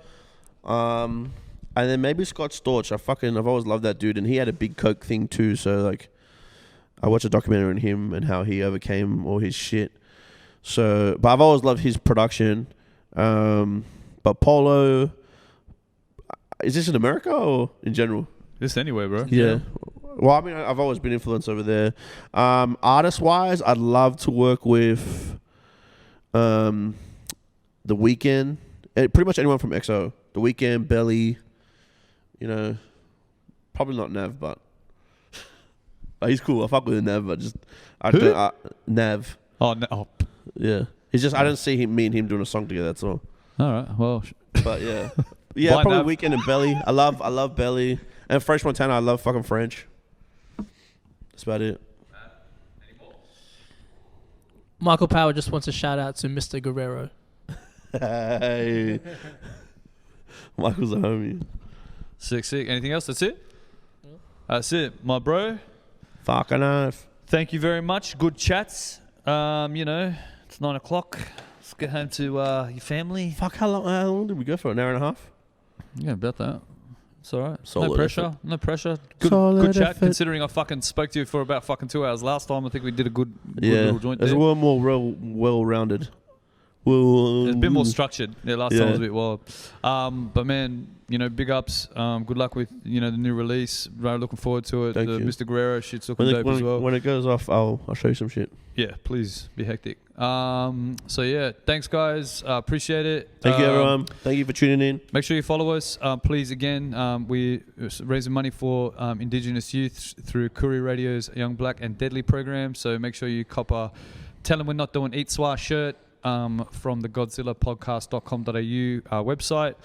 Speaker 2: And then maybe Scott Storch. I've always loved that dude. And he had a big coke thing too. So like, I watched a documentary on him and how he overcame all his shit. So, but I've always loved his production. But Polo, is this in America or in general?
Speaker 1: This anywhere, bro.
Speaker 2: Yeah. Well, I mean, I've always been influenced over there. Artist-wise, I'd love to work with The Weeknd. Pretty much anyone from EXO. The Weeknd, Belly. You know, probably not Nav, but he's cool. I fuck with Nav, but just Nav.
Speaker 1: Oh no. Oh.
Speaker 2: Yeah. He's just I don't see me and him doing a song together. That's all.
Speaker 1: All right. Well.
Speaker 2: But yeah, yeah, probably Weeknd and Belly. I love Belly and French Montana. I love fucking French. That's about it.
Speaker 3: Michael Power just wants a shout out to Mr. Guerrero.
Speaker 2: Hey, Michael's a homie.
Speaker 1: Sick. Anything else? That's it. That's it, my bro.
Speaker 2: Fucking oath.
Speaker 1: Thank you very much. Good chats. You know, it's 9 o'clock. Let's get home to your family.
Speaker 2: Fuck, how long did we go for? An hour and a half?
Speaker 1: Yeah, about that. It's all right.
Speaker 2: Solid
Speaker 1: no pressure.
Speaker 2: effort.
Speaker 1: No pressure. Good
Speaker 2: Solid
Speaker 1: chat.
Speaker 2: effort.
Speaker 1: Considering I fucking spoke to you for about fucking 2 hours last time. I think we did a good
Speaker 2: Yeah,
Speaker 1: little joint
Speaker 2: it's
Speaker 1: there.
Speaker 2: a little more well-rounded.
Speaker 1: It's a bit more structured. Yeah, last time
Speaker 2: Yeah.
Speaker 1: was a bit wild. But man, you know, big ups. Good luck with, you know, the new release. Really looking forward to it.
Speaker 2: Thank
Speaker 1: The
Speaker 2: you.
Speaker 1: Mr. Guerrero shit's looking dope as well.
Speaker 2: When it goes off, I'll show you some shit.
Speaker 1: Yeah, please be hectic. So yeah, thanks guys. Appreciate it.
Speaker 2: Thank you, everyone. Thank you for tuning in.
Speaker 1: Make sure you follow us. Please, again, we're raising money for Indigenous youth through Koori Radio's Young Black and Deadly program. So make sure you cop a Tell Them We're Not Doing Eat Swa shirt from the GodzillaPodcast.com.au website.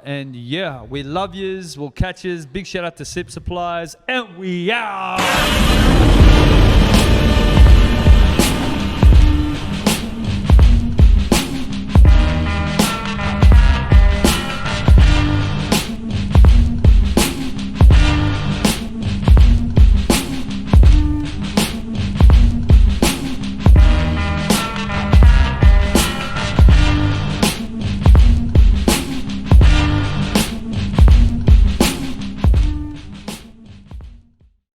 Speaker 1: And yeah, we love yous. We'll catch yous. Big shout out to Sip Supplies. And we out.